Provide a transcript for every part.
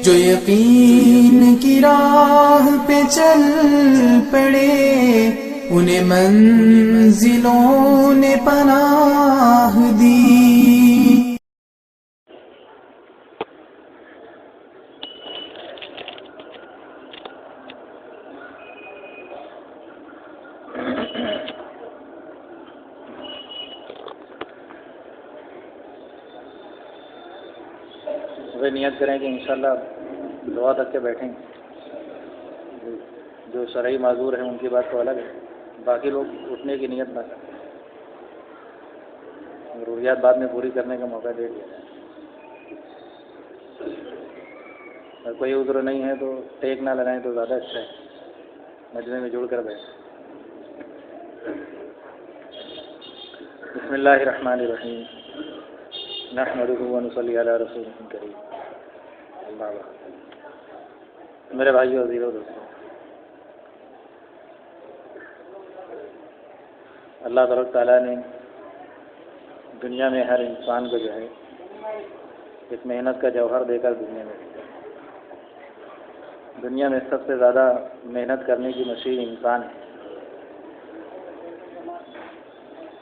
جو یقین کی راہ پہ چل پڑے انہیں منزلوں نے پناہ دی۔ وہ نیت کریں کہ انشاءاللہ دعا تک کے بیٹھیں گے۔ جو شرعی معذور ہیں ان کی بات تو الگ ہے، باقی لوگ اٹھنے کی نیت نہ کریں، ضروریات بعد میں پوری کرنے کا موقع دے دیا جائے۔ اگر کوئی عذر نہیں ہے تو ٹیک نہ لگائیں تو زیادہ اچھا ہے، مجمع میں جڑ کر بیٹھیں۔ بسم اللہ الرحمن الرحیم، نحمدہ ونصلی علی رسولہ الکریم، اللہ بعد۔ میرے بھائیو عزیزو دوستو، اللہ تبارک تعالیٰ نے دنیا میں ہر انسان کو جو ہے ایک محنت کا جوہر دے کر دنیا میں بھیجا۔ دنیا میں سب سے زیادہ محنت کرنے کی مشین انسان ہے،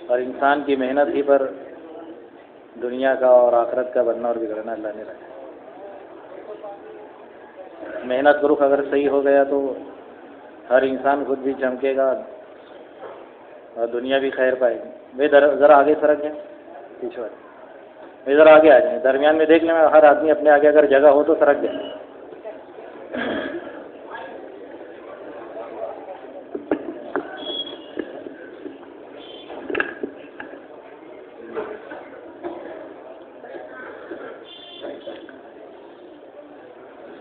اور انسان کی محنت ہی پر دنیا کا اور آخرت کا بننا اور بگڑنا اللہ نے رکھا۔ محنت کا رخ اگر صحیح ہو گیا تو ہر انسان خود بھی چمکے گا اور دنیا بھی خیر پائے گی۔ میں ذرا آگے سرک جائیں، پیچھے والے میں ذرا آگے آ جائیں، درمیان میں دیکھ لیں، ہر آدمی اپنے آگے اگر جگہ ہو تو سرک جائیں۔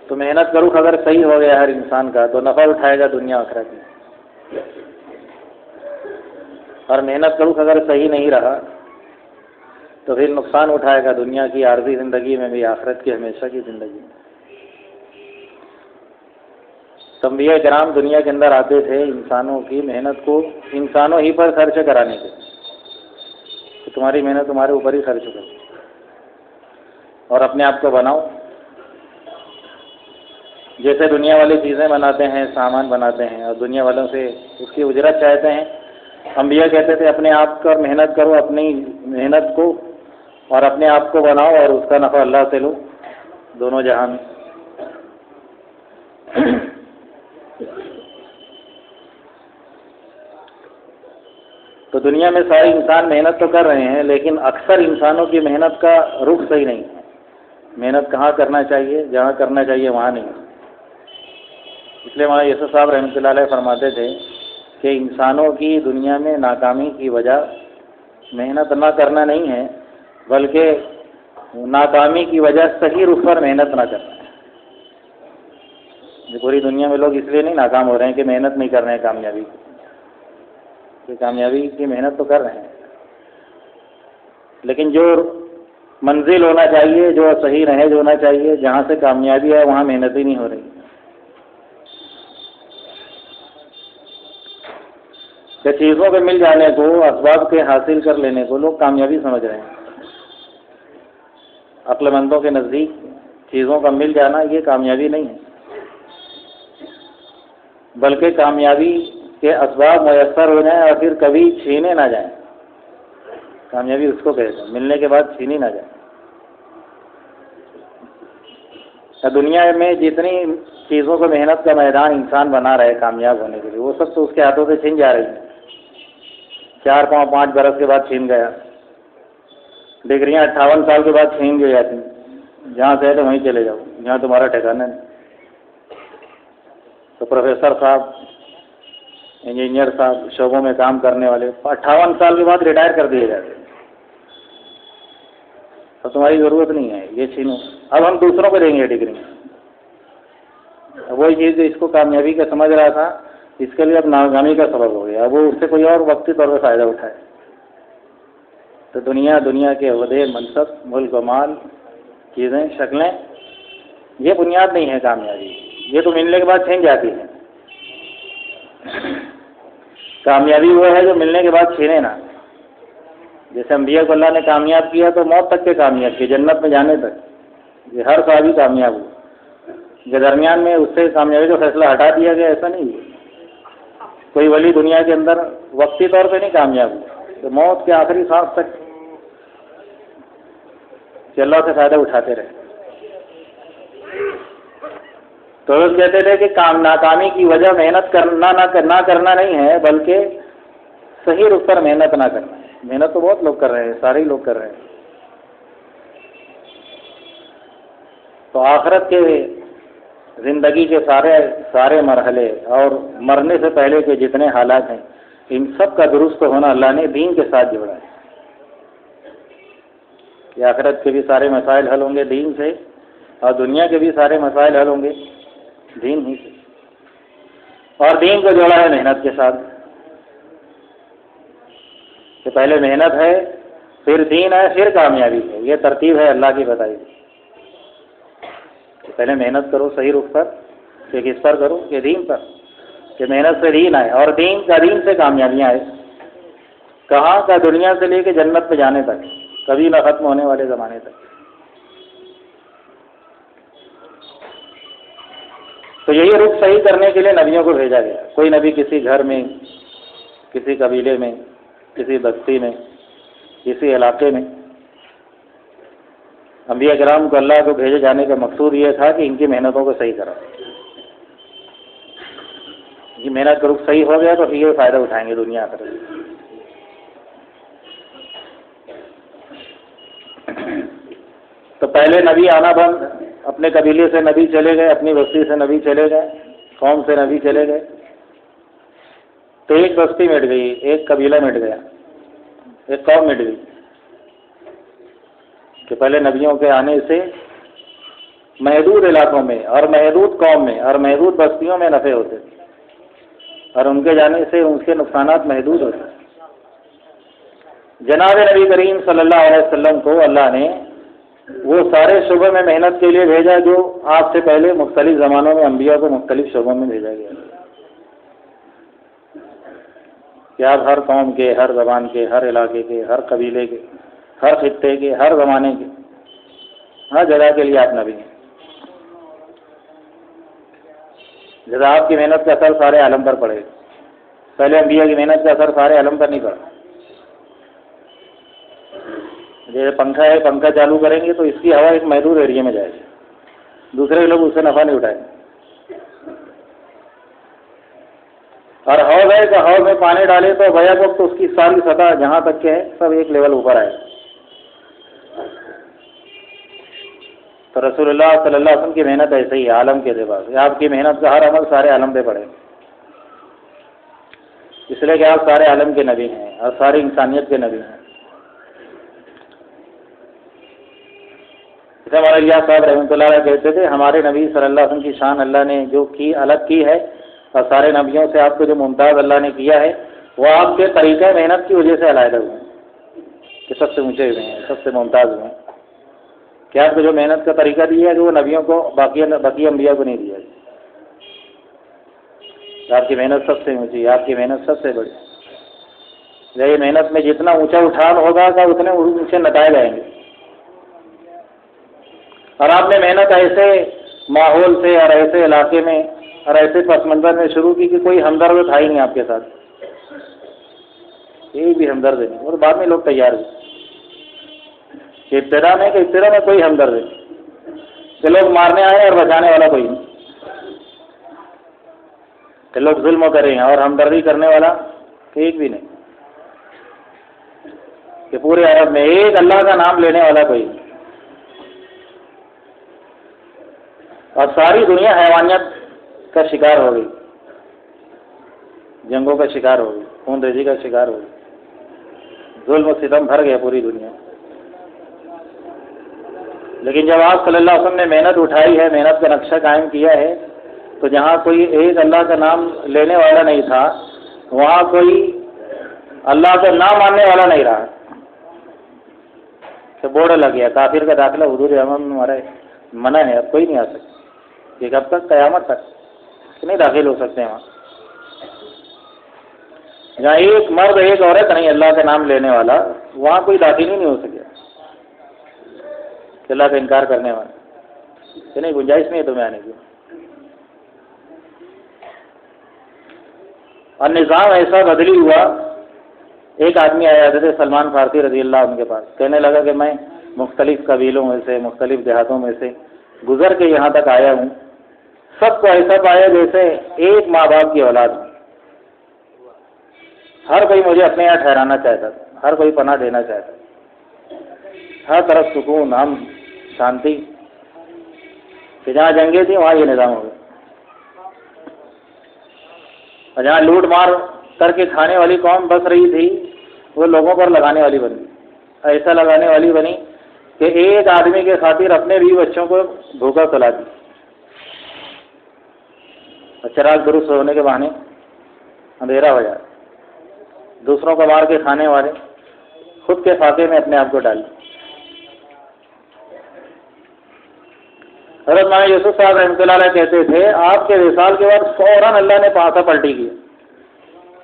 تو محنت کا رخ اگر صحیح ہو گیا ہر انسان کا تو نفع اٹھائے گا دنیا آخرت میں، اور محنت کا رخ اگر صحیح نہیں رہا تو پھر نقصان اٹھائے گا دنیا کی عارضی زندگی میں بھی، آخرت کی ہمیشہ کی زندگی میں۔ انبیاء کرام دنیا کے اندر آتے تھے انسانوں کی محنت کو انسانوں ہی پر خرچ کرانے کے، کہ تمہاری محنت تمہارے اوپر ہی خرچ کرو اور اپنے آپ کو بناؤ۔ جیسے دنیا والی چیزیں بناتے ہیں، سامان بناتے ہیں اور دنیا والوں سے اس کی اجرت چاہتے ہیں، انبیاء کہتے تھے اپنے آپ پر محنت کرو، اپنی محنت کو اور اپنے آپ کو بناؤ اور اس کا نفع اللہ سے لو دونوں جہان۔ تو دنیا میں سارے انسان محنت تو کر رہے ہیں، لیکن اکثر انسانوں کی محنت کا رخ صحیح نہیں ہے۔ محنت کہاں کرنا چاہیے؟ جہاں کرنا چاہیے وہاں نہیں۔ اس لیے مولانا یوسف صاحب رحمۃ اللہ علیہ فرماتے تھے کہ انسانوں کی دنیا میں ناکامی کی وجہ محنت نہ کرنا نہیں ہے، بلکہ ناکامی کی وجہ صحیح رخ پر محنت نہ کرنا ہے۔ پوری دنیا میں لوگ اس لیے نہیں ناکام ہو رہے ہیں کہ محنت نہیں کر رہے ہیں کامیابی کی، کامیابی کی محنت تو کر رہے ہیں، لیکن جو منزل ہونا چاہیے، جو صحیح رہے جو ہونا چاہیے، جہاں سے کامیابی ہے وہاں محنت ہی نہیں ہو رہی۔ کہ چیزوں کے مل جانے کو، اسباب کے حاصل کر لینے کو لوگ کامیابی سمجھ رہے ہیں۔ عقل مندوں کے نزدیک چیزوں کا مل جانا یہ کامیابی نہیں ہے، بلکہ کامیابی کے اسباب میسر ہو جائیں اور پھر کبھی چھینے نہ جائیں۔ کامیابی اس کو کہتے ہیں ملنے کے بعد چھینی نہ جائے۔ دنیا میں جتنی چیزوں کو محنت کا میدان انسان بنا رہے کامیاب ہونے کے لیے، وہ سب تو اس کے ہاتھوں سے چھین جا رہی ہے۔ 4 پاؤں 5 برس کے بعد چھین گیا، ڈگریاں 58 سال کے بعد چھین گئی جاتی، جہاں سے ہے تو وہیں چلے جاؤ، جہاں تمہارا ٹھکانا نہیں۔ تو پروفیسر صاحب، انجینئر صاحب، شعبوں میں کام کرنے والے 58 سال کے بعد ریٹائر کر دیے جاتے ہیں۔ تو تمہاری ضرورت نہیں ہے، یہ چھینو، اب ہم دوسروں کو دیں گے ڈگری۔ وہی چیز جو اس کو کامیابی کا سمجھ رہا تھا، اس کے لیے اب ناکامی کا سبب ہو گیا، اب وہ اس سے کوئی اور وقتی طور پہ فائدہ اٹھائے۔ تو دنیا کے عہدے، منصب، ملک و مال، چیزیں، شکلیں، یہ بنیاد نہیں ہے کامیابی، یہ تو ملنے کے بعد چھین جاتی ہے۔ کامیابی وہ ہے جو ملنے کے بعد چھینے نہ۔ جیسے انبیاء کو اللہ نے کامیاب کیا تو موت تک کے کامیاب کیے، جنت میں جانے تک، یہ ہر صحابی کامیاب ہوا۔ کہ درمیان میں اس سے کامیابی کا فیصلہ ہٹا دیا گیا، ایسا نہیں ہے۔ کوئی ولی دنیا کے اندر وقتی طور پہ نہیں کامیاب ہوا، تو موت کے آخری سانس تک کہ اللہ سے فائدہ اٹھاتے رہے۔ تو لوگ کہتے تھے کہ ناکامی کی وجہ محنت نہ کرنا نہیں ہے، بلکہ صحیح رخ پر محنت نہ کرنا ہے۔ محنت تو بہت لوگ کر رہے ہیں، سارے لوگ کر رہے ہیں۔ تو آخرت کے زندگی کے سارے مرحلے اور مرنے سے پہلے کے جتنے حالات ہیں، ان سب کا درست ہونا اللہ نے دین کے ساتھ جوڑا ہے کہ آخرت کے بھی سارے مسائل حل ہوں گے دین سے، اور دنیا کے بھی سارے مسائل حل ہوں گے دین ہی سے، اور دین کو جوڑا ہے محنت کے ساتھ کہ پہلے محنت ہے، پھر دین ہے، پھر کامیابی ہے۔ یہ ترتیب ہے اللہ کی بتائی کہ پہلے محنت کرو صحیح رخ پر، کہ کس پر کرو، کہ دین پر، کہ محنت سے دین آئے، اور دین سے کامیابیاں آئے۔ کہاں کا؟ دنیا سے لے کے جنت پہ جانے تک، کبھی نہ ختم ہونے والے زمانے تک۔ تو یہی رخ صحیح کرنے کے لیے نبیوں کو بھیجا گیا۔ کوئی نبی کسی گھر میں، کسی قبیلے میں، کسی بستی میں، کسی علاقے میں۔ انبیاء کرام کو اللہ کو بھیجے جانے کا مقصود یہ تھا کہ ان کی محنتوں کو صحیح کرا۔ یہ محنت کا رخ صحیح ہو گیا تو پھر یہ فائدہ اٹھائیں گے دنیا آخرت۔ تو پہلے نبی آنا بند، اپنے قبیلے سے نبی چلے گئے، اپنی بستی سے نبی چلے گئے، قوم سے نبی چلے گئے، تو ایک بستی مٹ گئی، ایک قبیلہ مٹ گیا، ایک قوم مٹ گئی۔ کہ پہلے نبیوں کے آنے سے محدود علاقوں میں اور محدود قوم میں اور محدود بستیوں میں نفع ہوتے تھے، اور ان کے جانے سے ان کے نقصانات محدود ہوتے تھے۔ جناب نبی کریم صلی اللہ علیہ وسلم کو اللہ نے وہ سارے شعبوں میں محنت کے لیے بھیجا جو آپ سے پہلے مختلف زمانوں میں انبیاء کو مختلف شعبوں میں بھیجا گیا کہ آپ ہر قوم کے، ہر زبان کے، ہر علاقے کے، ہر قبیلے کے، ہر خطے کے، ہر زمانے کے، ہر جگہ کے لیے آپ نبی ہیں۔ جب آپ کی محنت کا اثر سارے عالم پر پڑے، پہلے انبیاء کی محنت کا اثر سارے عالم پر نہیں پڑا۔ جیسے پنکھا ہے، پنکھا چالو کریں گے تو اس کی ہوا ایک محدود ایریے میں جائے گی، دوسرے لوگ اس سے نفع نہیں اٹھائیں گے۔ اور حوض ہے کہ حوض میں پانی ڈالے تو بیک وقت اس کی ساری سطح جہاں تک کے ہے سب ایک لیول اوپر آئے۔ تو رسول اللہ صلی اللہ علیہ وسلم کی محنت ایسے ہی ہے عالم کے اعتبار سے۔ آپ کی محنت کا ہر عمل سارے عالم پہ پڑے، اس لیے کہ آپ سارے عالم کے نبی ہیں اور ساری انسانیت کے نبی ہیں۔ جیسے ہمارے الیاس صاحب رحمۃ اللہ علیہ کہتے تھے، ہمارے نبی صلی اللہ علیہ وسلم کی شان اللہ نے جو کی الگ کی ہے، اور سارے نبیوں سے آپ کو جو ممتاز اللہ نے کیا ہے وہ آپ کے طریقہ محنت کی وجہ سے علیحدہ ہوئے ہیں کہ سب سے اونچے ہوئے ہیں، سب سے ممتاز ہوئے ہیں۔ کہ آپ کو جو محنت کا طریقہ دیا ہے کہ وہ نبیوں کو باقی انبیاء کو نہیں دیا ہے۔ آپ کی محنت سب سے اونچی، آپ کی محنت سب سے بڑی۔ یہ محنت میں جتنا اونچا اٹھان ہوگا کہ اتنے اونچے نتائج آئیں گے۔ اور آپ نے محنت ایسے ماحول سے اور ایسے علاقے میں اور ایسے پس منظر میں شروع کی کہ کوئی ہمدرد تھا ہی نہیں آپ کے ساتھ، ایک بھی ہمدرد نہیں۔ اور بعد میں لوگ تیار ہوئے کہ ابتدا میں کوئی ہمدرد نہیں، کہ لوگ مارنے آئے اور بچانے والا کوئی نہیں، کہ لوگ ظلم کریں اور ہمدردی کرنے والا ایک بھی نہیں، کہ پورے عرب میں ایک اللہ کا نام لینے والا کوئی نہیں۔ اور ساری دنیا حیوانیت کا شکار ہو گئی، جنگوں کا شکار ہو گئی، خون ریزی کا شکار ہو گئی، ظلم و ستم بھر گیا پوری دنیا۔ لیکن جب آپ صلی اللہ علیہ وسلم نے محنت اٹھائی ہے، محنت کا نقشہ قائم کیا ہے، تو جہاں کوئی ایک اللہ کا نام لینے والا نہیں تھا، وہاں کوئی اللہ کا نام ماننے والا نہیں رہا، کہ بورڈ لگ گیا کافر کا داخلہ حضور احمد میں ہمارا منع ہے، اب کوئی نہیں آ سکتا، کہ کب تک؟ قیامت تک نہیں داخل ہو سکتے ہیں وہاں۔ جہاں ایک مرد ایک عورت نہیں اللہ کا نام لینے والا، وہاں کوئی داخل ہی نہیں ہو سکے کہ اللہ کا انکار کرنے والا، کہ نہیں گنجائش نہیں ہے تمہیں آنے کی۔ اور نظام ایسا بدلی ہوا. ایک آدمی آیا حضرت سلمان فارسی رضی اللہ عنہ کے پاس, کہنے لگا کہ میں مختلف قبیلوں میں سے, مختلف دیہاتوں میں سے گزر کے یہاں تک آیا ہوں, سب کو ایسا پایا جیسے ایک ماں باپ کی اولاد ہوں. ہر کوئی مجھے اپنے یہاں ٹھہرانا چاہتا تھا, ہر کوئی پناہ دینا چاہتا تھا, ہر طرف سکون, امن, شانتی. کہ جہاں جنگیں تھیں وہاں یہ نظام ہو گیا, اور جہاں لوٹ مار کر کے کھانے والی قوم بس رہی تھی وہ لوگوں پر لگانے والی بن گئی. ایسا لگانے والی بنی کہ ایک آدمی کے خاطر اپنے بھی بچوں کو دھوکہ سلا دی. چراغ درست ہونے کے بہانے اندھیرا ہو جائے, دوسروں کو مار کے کھانے والے خود کے فاقے میں اپنے آپ کو ڈال. حضرت مولانا یوسف صاحب رحمۃ اللہ علیہ کہتے تھے آپ کے وصال کے بعد فوراً اللہ نے پاسا پلٹی کی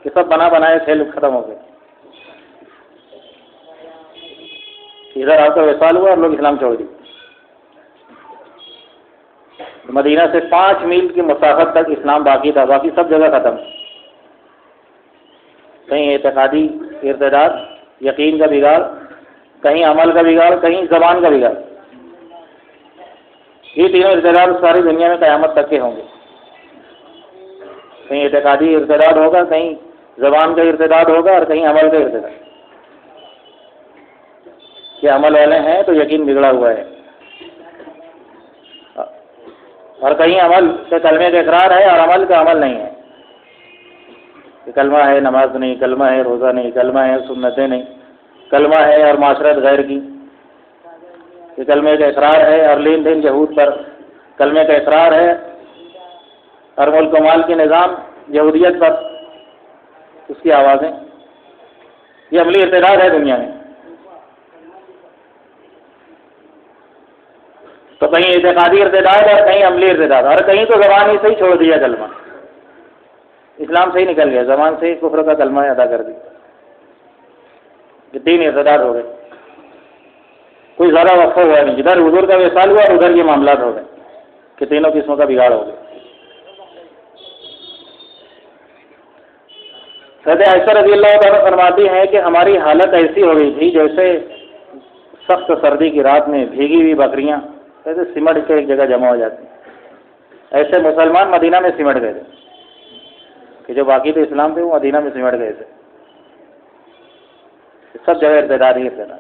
کہ سب بنا بنائے کھیل ختم ہو گئے. ادھر آپ کا وصال ہوا اور لوگ اسلام چھوڑ دی. مدینہ سے 5 میل کی مسافت تک اسلام باقی تھا, باقی سب جگہ ختم. کہیں اعتقادی ارتداد, یقین کا بگاڑ, کہیں عمل کا بگاڑ, کہیں زبان کا بگاڑ. یہ تینوں ارتداد ساری دنیا میں قیامت تک کے ہوں گے. کہیں اعتقادی ارتداد ہوگا, کہیں زبان کا ارتداد ہوگا, اور کہیں عمل کا ارتداد. کہ عمل والے ہیں تو یقین بگڑا ہوا ہے, اور کہیں عمل کے کلمے کا اقرار ہے اور عمل کا عمل نہیں ہے. کہ کلمہ ہے نماز نہیں, کلمہ ہے روزہ نہیں, کلمہ ہے سنتیں نہیں, کلمہ ہے اور معاشرت غیر کی. کہ کلمے کا اقرار ہے اور لین دین یہود پر, کلمے کا اقرار ہے اور ملک و مال کے نظام یہودیت پر, اس کی آوازیں. یہ عملی ارتداد ہے دنیا میں. تو کہیں اعتقادی ارتداد اور کہیں عملی ارتداد, اور کہیں تو زبان ہی سے ہی چھوڑ دیا کلمہ, اسلام سے ہی نکل گیا, زبان سے کفر کا کلمہ ادا کر دیا. یہ 3 ارتداد ہو گئے. کوئی زیادہ وقفہ ہوا نہیں, جدھر حضور کا وصال ہوا اور ادھر یہ معاملات ہو گئے کہ تینوں قسموں کا بگاڑ ہو گیا. حضرت عائشہ رضی اللہ عنہ فرماتی ہیں کہ ہماری حالت ایسی ہو گئی تھی جیسے سخت سردی کی رات میں بھیگی ہوئی بکریاں ایسے سمٹ کے ایک جگہ جمع ہو جاتی ہیں. ایسے مسلمان مدینہ میں سمٹ گئے تھے کہ جو باقی تو اسلام تھے وہ مدینہ میں سمٹ گئے تھے. سب جگہ ارتداد ہی ارتداد.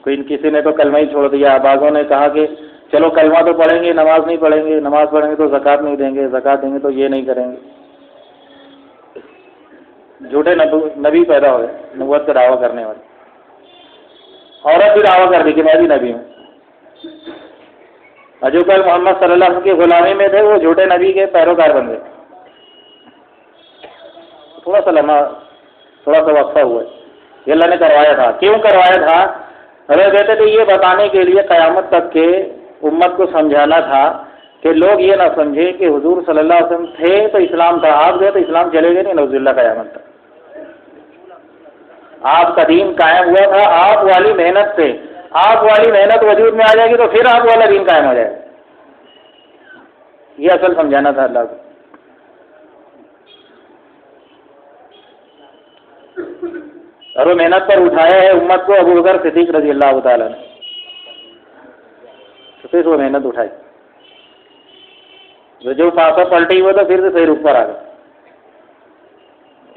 کوئی کسی نے تو کلمہ ہی چھوڑ دیا, بعضوں نے کہا کہ چلو کلمہ تو پڑھیں گے, نماز نہیں پڑھیں گے, نماز پڑھیں گے تو زکوٰۃ نہیں دیں گے, زکوٰۃ دیں گے تو یہ نہیں کریں گے. جھوٹے نبی پیدا ہوئے, نبوت کا دعویٰ کرنے والے. عورت بھی دعویٰ کر دی کہ میں بھی نبی ہوں. اور جو کل محمد صلی اللہ علیہ وسلم کی غلامی میں تھے وہ جھوٹے نبی کے پیروکار بن گئے. تھوڑا سا وقفہ ہوا ہے. یہ اللہ نے کروایا تھا. کیوں کروایا تھا؟ حضرت کہتے تھے یہ بتانے کے لیے قیامت تک کے امت کو سمجھانا تھا کہ لوگ یہ نہ سمجھے کہ حضور صلی اللہ علیہ وسلم تھے تو اسلام تھا, آپ گئے تو اسلام چلے گئے نہیں, نعوذ باللہ قیامت تک. آپ کا دین قائم ہوا تھا آپ والی محنت سے. آپ والی محنت وجود میں آ جائے گی تو پھر آپ والا دین قائم ہو جائے گا. یہ اصل سمجھانا تھا اللہ کو. اور وہ محنت پر اٹھایا ہے امت کو ابو بکر صدیق رضی اللہ تعالیٰ نے. تو پھر وہ محنت اٹھائی, جو پاسا پلٹی ہوا تو پھر سے صحیح رخ پر آ گیا.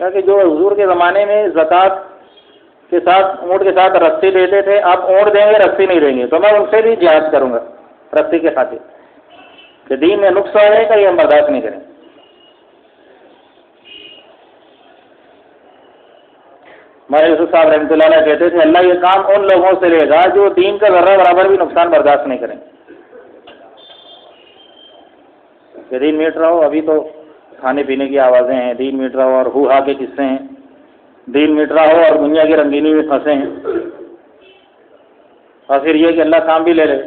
کہ جو حضور کے زمانے میں زکوٰۃ کے ساتھ اونٹ کے ساتھ رسی دیتے تھے, آپ اونٹ دیں گے رسی نہیں دیں گے تو میں ان سے بھی جہاد کروں گا رسی کے خاطر, کہ دین میں نقص آ جائے گا یہ ہم برداشت نہیں کریں. ہمارے یوسف صاحب رحمۃ اللہ علیہ کہتے تھے اللہ یہ کام ان لوگوں سے لے گا جو دین کا ذرہ برابر بھی نقصان برداشت نہیں کریں. کہ دین میٹ رہو, ابھی تو کھانے پینے کی آوازیں ہیں, دین میٹ رہو اور ہو ہا کے قصے ہیں, دین میٹ رہا ہو اور دنیا کی رنگینی میں پھنسے ہیں, اور پھر یہ کہ اللہ کام بھی لے لے.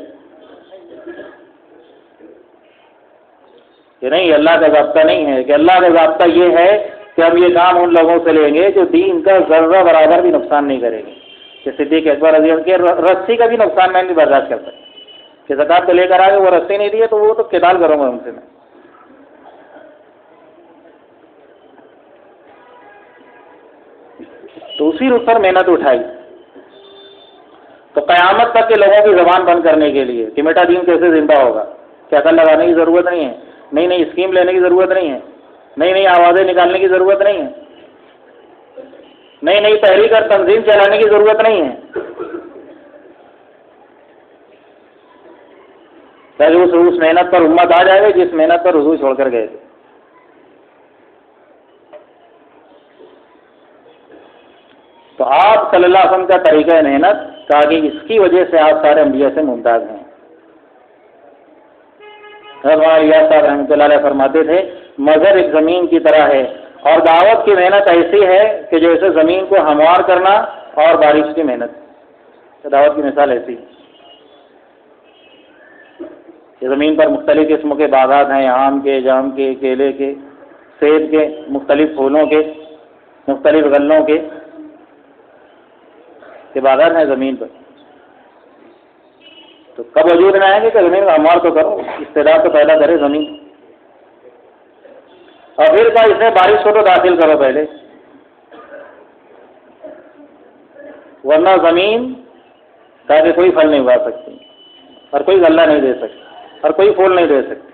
کہ نہیں, اللہ کا ضابطہ نہیں ہے. کہ اللہ کا ضابطہ یہ ہے کہ ہم یہ کام ان لوگوں سے لیں گے جو دین کا ذرہ برابر بھی نقصان نہیں کریں گے. کہ صدیق اکبر رضی اللہ کے رسی کا بھی نقصان میں نہیں برداشت کرتا. کہ زکوٰۃ تو لے کر آگے وہ رسی نہیں دیے تو وہ تو قتال کروں گا ان سے میں. اسی رخ پر محنت اٹھائی، تو قیامت تک کے لوگوں کی زبان بند کرنے کے لیے کہ میٹھا دین کیسے زندہ ہوگا، کہ عقل لگانے کی ضرورت نہیں ہے، نئی نئی اسکیم لینے کی ضرورت نہیں ہے، نئی نئی آوازیں نکالنے کی ضرورت نہیں ہے، نئی نئی تحریک اور تنظیم چلانے کی ضرورت نہیں ہے، تاکہ اس محنت پر امت آ جائے جس محنت پر حضور چھوڑ کر گئے تھے۔ تو آپ صلی اللہ علیہ وسلم کا طریقہ محنت کہا کہ اس کی وجہ سے آپ سارے انبیاء سے ممتاز ہیں۔ حضرت صاحب رحمۃ اللہ علیہ فرماتے تھے مظہر ایک زمین کی طرح ہے، اور دعوت کی محنت ایسی ہے کہ جیسے زمین کو ہموار کرنا اور بارش کی محنت، دعوت کی مثال ایسی ہے کہ زمین پر مختلف قسموں کے باغات ہیں، آم کے، جام کے، کیلے کے، سیب کے، مختلف پھولوں کے، مختلف غلوں کے باغات ہیں زمین پر، تو کب وجود میں آئیں گے کہ زمین کا ہموار تو کرو، استعداد تو پیدا کرے زمین، اور پھر کہا اس میں بارش کو تو داخل کرو پہلے، ورنہ زمین تاکہ کوئی پھل نہیں اگا سکتی اور کوئی غلہ نہیں دے سکتی اور کوئی پھول نہیں دے سکتی۔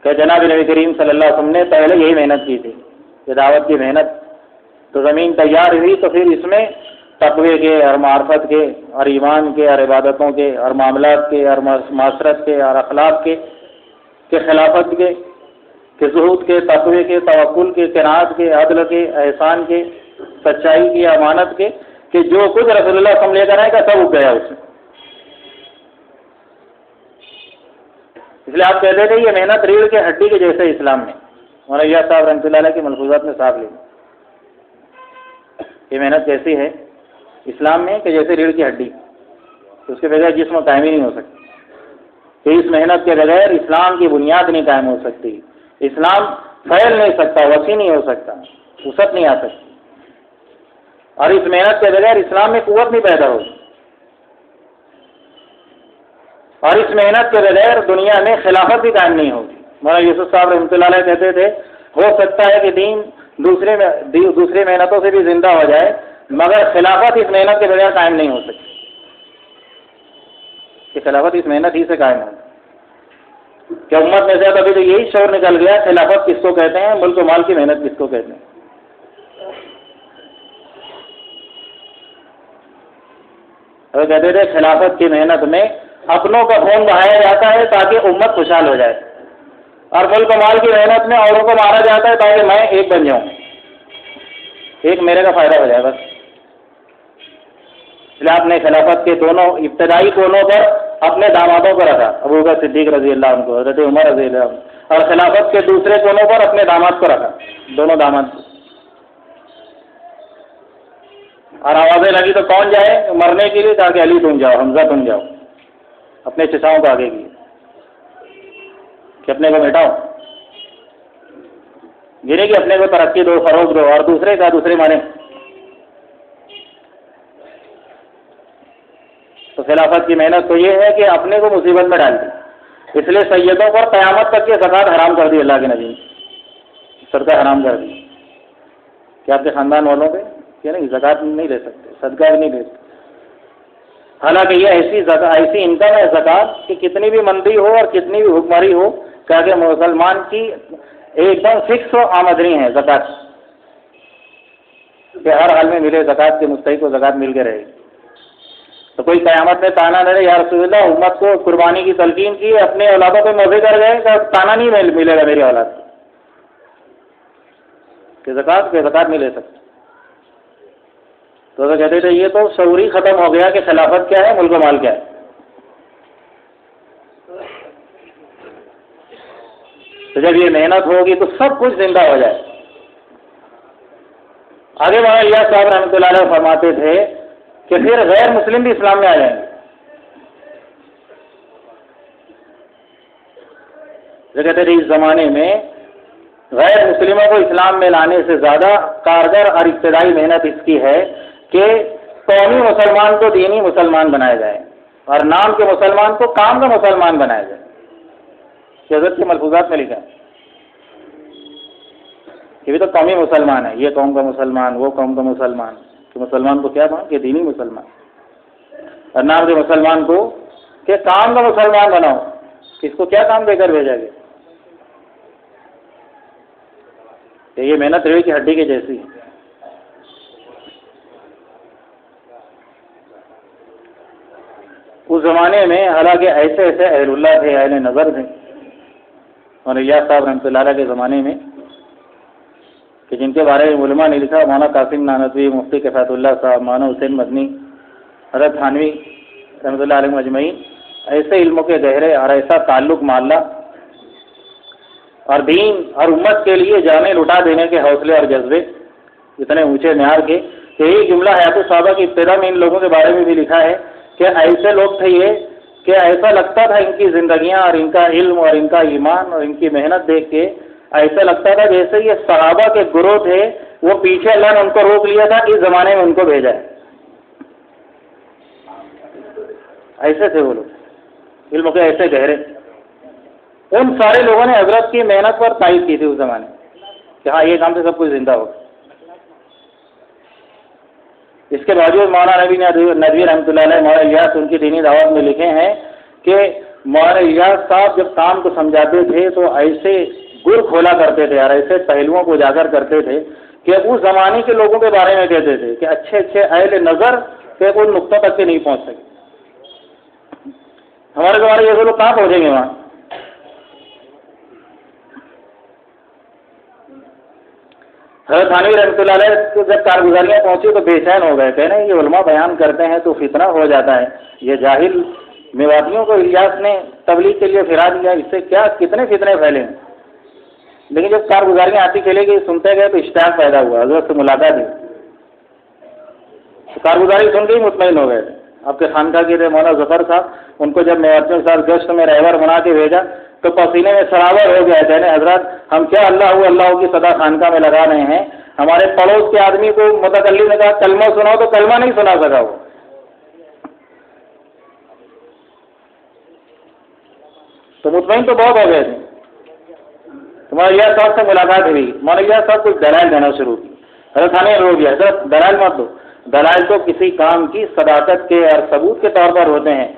کہ جناب نبی کریم صلی اللہ علیہ وسلم نے پہلے یہی محنت کی تھی کہ دعوت کی محنت، تو زمین تیار ہوئی تو پھر اس میں تقوی کے اور معرفت کے اور ایمان کے اور عبادتوں کے اور معاملات کے اور معاشرت کے اور اخلاق کے خلافت کے زہود کے، تقوی کے، توکل کے، قناعت کے، عدل کے، احسان کے، سچائی کی، امانت کے، کہ جو کچھ رسول اللہ صلی اللہ علیہ وسلم لے کر آئے گا سب اگ گیا اس میں۔ اس لیے آپ کہتے تھے یہ محنت ریڑھ کے ہڈی کے جیسے اسلام میں، مولانا صاحب رحمۃ اللہ علیہ کے ملفوظات میں صاف لکھا یہ محنت کیسی ہے اسلام میں کہ جیسے ریڑھ کی ہڈی، اس کے بغیر جسم قائم ہی نہیں ہو سکتی، کہ اس محنت کے بغیر اسلام کی بنیاد نہیں قائم ہو سکتی، اسلام پھیل نہیں سکتا، وسیع نہیں ہو سکتا، وسعت نہیں آ سکتی، اور اس محنت کے بغیر اسلام میں قوت نہیں پیدا ہوگی، اور اس محنت کے بغیر دنیا میں خلافت بھی قائم نہیں ہوگی۔ مولانا یوسف صاحب رحمۃ اللہ علیہ کہتے تھے ہو سکتا ہے کہ دین دوسری محنتوں سے بھی زندہ ہو جائے، مگر خلافت اس محنت کے بغیر قائم نہیں ہو سکتی، کہ خلافت اس محنت ہی سے قائم ہو۔ کہ امت میں سے ابھی تو یہی شعور نکل گیا خلافت کس کو کہتے ہیں، ملک و مال کی محنت کس کو کہتے ہیں۔ اور کہتے تھے خلافت کی محنت میں اپنوں کا خون بہایا جاتا ہے تاکہ امت خوشحال ہو جائے، اور ملک و مال کی محنت میں اوروں کو مارا جاتا ہے تاکہ میں ایک بن جاؤں، ایک میرے کا فائدہ ہو جائے بس۔ اس لیے آپ نے خلافت کے دونوں ابتدائی کونوں پر اپنے دامادوں کو رکھا، ابو بکر صدیق رضی اللہ عنہ کو، حضرت عمر رضی اللہ عنہ، اور خلافت کے دوسرے کونوں پر اپنے داماد کو رکھا، دونوں داماد کو۔ اور آوازیں لگی تو کون جائے مرنے کے لیے، تاکہ علی تم جاؤ، حمزہ تم جاؤ، اپنے چچاؤں کو آگے کیے کہ اپنے کو مٹاؤ، گرے کہ اپنے کو ترقی دو، فروغ دو، اور دوسرے کا دوسرے مانے۔ تو خلافت کی محنت تو یہ ہے کہ اپنے کو مصیبت میں ڈال دی، اس لیے سیدوں پر قیامت تک کی زکوٰۃ حرام کر دی اللہ کے نبی، صدقہ حرام کر دی کہ آپ کے خاندان والوں پہ کہ نہیں زکوٰۃ نہیں لے سکتے، صدقہ بھی نہیں لے سکتے۔ حالانکہ یہ ایسی انکم ہے زکوٰۃ کہ کتنی بھی مندی ہو اور کتنی بھی حکمرانی ہو، کہ مسلمان کی ایک دم فکس آمدنی ہے زکوٰۃ، کہ ہر حال میں ملے، زکوٰۃ کے مستحق کو زکوٰۃ مل کے رہے گی۔ تو کوئی قیامت میں تانا نہ رہے یا رسول اللہ امت کو قربانی کی تلقین کی، اپنے اولادوں پہ موزے کر گئے کہ تانا نہیں ملے گا میری اولاد کہ زکوٰۃ نہیں لے سکتے۔ تو کہتے تھے یہ تو شعور ہی ختم ہو گیا کہ خلافت کیا ہے، ملک و مال کیا ہے۔ تو جب یہ محنت ہوگی تو سب کچھ زندہ ہو جائے۔ آگے مولانا الیاس صاحب رحمۃ اللہ علیہ فرماتے تھے کہ پھر غیر مسلم بھی اسلام میں آ جائیں گے۔ جو کہتے تھے اس زمانے میں غیر مسلموں کو اسلام میں لانے سے زیادہ کارگر اور ابتدائی محنت اس کی ہے کہ قومی مسلمان کو دینی مسلمان بنایا جائے، اور نام کے مسلمان کو کام کا مسلمان بنایا جائے۔ حضرت کے ملفوظات میں لکھا ہے یہ بھی تو قومی مسلمان ہے، یہ قوم کا مسلمان، وہ قوم کا مسلمان. کہ مسلمان کو کیا کہا کہ دینی مسلمان، اور نام کے مسلمان کو کہ کام کا مسلمان بناؤ. اس کو کیا کام دے کر بھیجا گیا؟ کہ یہ محنت ریڑھ کی ہڈی کے جیسی ہے. اس زمانے میں حالانکہ ایسے ایسے اہل اللہ تھے، اہل نظر تھے، اور الیاس صاحب رحمۃ اللہ علیہ کے زمانے میں کہ جن کے بارے میں علماء نے لکھا، مولانا قاسم نانوتوی، مفتی کفایت اللہ صاحب، مولانا حسین مدنی، حضرت تھانوی رحمۃ اللہ علیہ مجمعین، ایسے علموں کے گہرے اور ایسا تعلق معلّہ اور دین اور امت کے لیے جانیں لٹا دینے کے حوصلے اور جذبے اتنے اونچے معیار کے کہ یہی جملہ حیات الصحابہ کی ابتدا میں ان لوگوں کے بارے میں بھی لکھا ہے کہ ایسے لوگ تھے یہ کہ ایسا لگتا تھا ان کی زندگیاں اور ان کا علم اور ان کا ایمان اور ان کی محنت دیکھ کے ایسا لگتا تھا جیسے یہ صحابہ کے گروہ تھے، وہ پیچھے اللہ نے ان کو روک لیا تھا، اس زمانے میں ان کو بھیجا ہے. ایسے تھے وہ لوگ، علم کے ایسے گہرے. ان سارے لوگوں نے حضرت کی محنت پر تائید کی تھی اس زمانے کہ ہاں یہ کام سے سب کچھ زندہ ہو. اس کے باوجود مولانا ندوی رحمۃ اللہ علیہ، مولانا الیاس ان کی دینی دعوت میں لکھے ہیں کہ مولانا الیاس صاحب جب کام کو سمجھاتے تھے تو ایسے گر کھولا کرتے تھے اور ایسے پہلوؤں کو اجاگر کرتے تھے کہ اس زمانے کے لوگوں کے بارے میں کہتے تھے کہ اچھے اچھے اہل نظر کہ کوئی نقطہ تک کے نہیں پہنچ سکے. ہمارے یہ لوگ کہاں پہنچیں گے وہاں؟ حضرت تھانوی رحمۃ اللہ علیہ کو جب کارگزاریاں پہنچی تو بے چین ہو گئے، کہنے یہ علماء بیان کرتے ہیں تو فتنہ ہو جاتا ہے، یہ جاہل میواتیوں کو الیاس نے تبلیغ کے لیے پھرا دیا، اس سے کیا کتنے فتنے پھیلے. لیکن جب کارگزاریاں آتی چلے گئی، سنتے گئے تو اشتیاق پیدا ہوا، حضرت سے ملاقات ہوئی تو کارگزاری سن کے ہی مطمئن ہو گئے. آپ کے خانقاہ کے تھے مولانا ظفر صاحب، ان کو جب میواتیوں کے ساتھ گشت میں رہبر بنا کے بھیجا تو پسینے میں سرابر ہو گیا. کہنے حضرت ہم کیا اللہ کی صدا خانقاہ میں لگا رہے ہیں، ہمارے پڑوس کے آدمی کو متکلم نے کہا کلمہ سناؤ تو کلمہ نہیں سنا سکا وہ. تو مطمئن تو بہت ہو گئے تھے. مولانا الیاس صاحب سے ملاقات ہوئی، مولانا الیاس صاحب کچھ دلائل دینا شروع کی. حضرت تھانوی رو گیا، حضرت دلائل مت دو، دلائل تو کسی کام کی صداقت کے اور ثبوت کے طور پر ہوتے ہیں،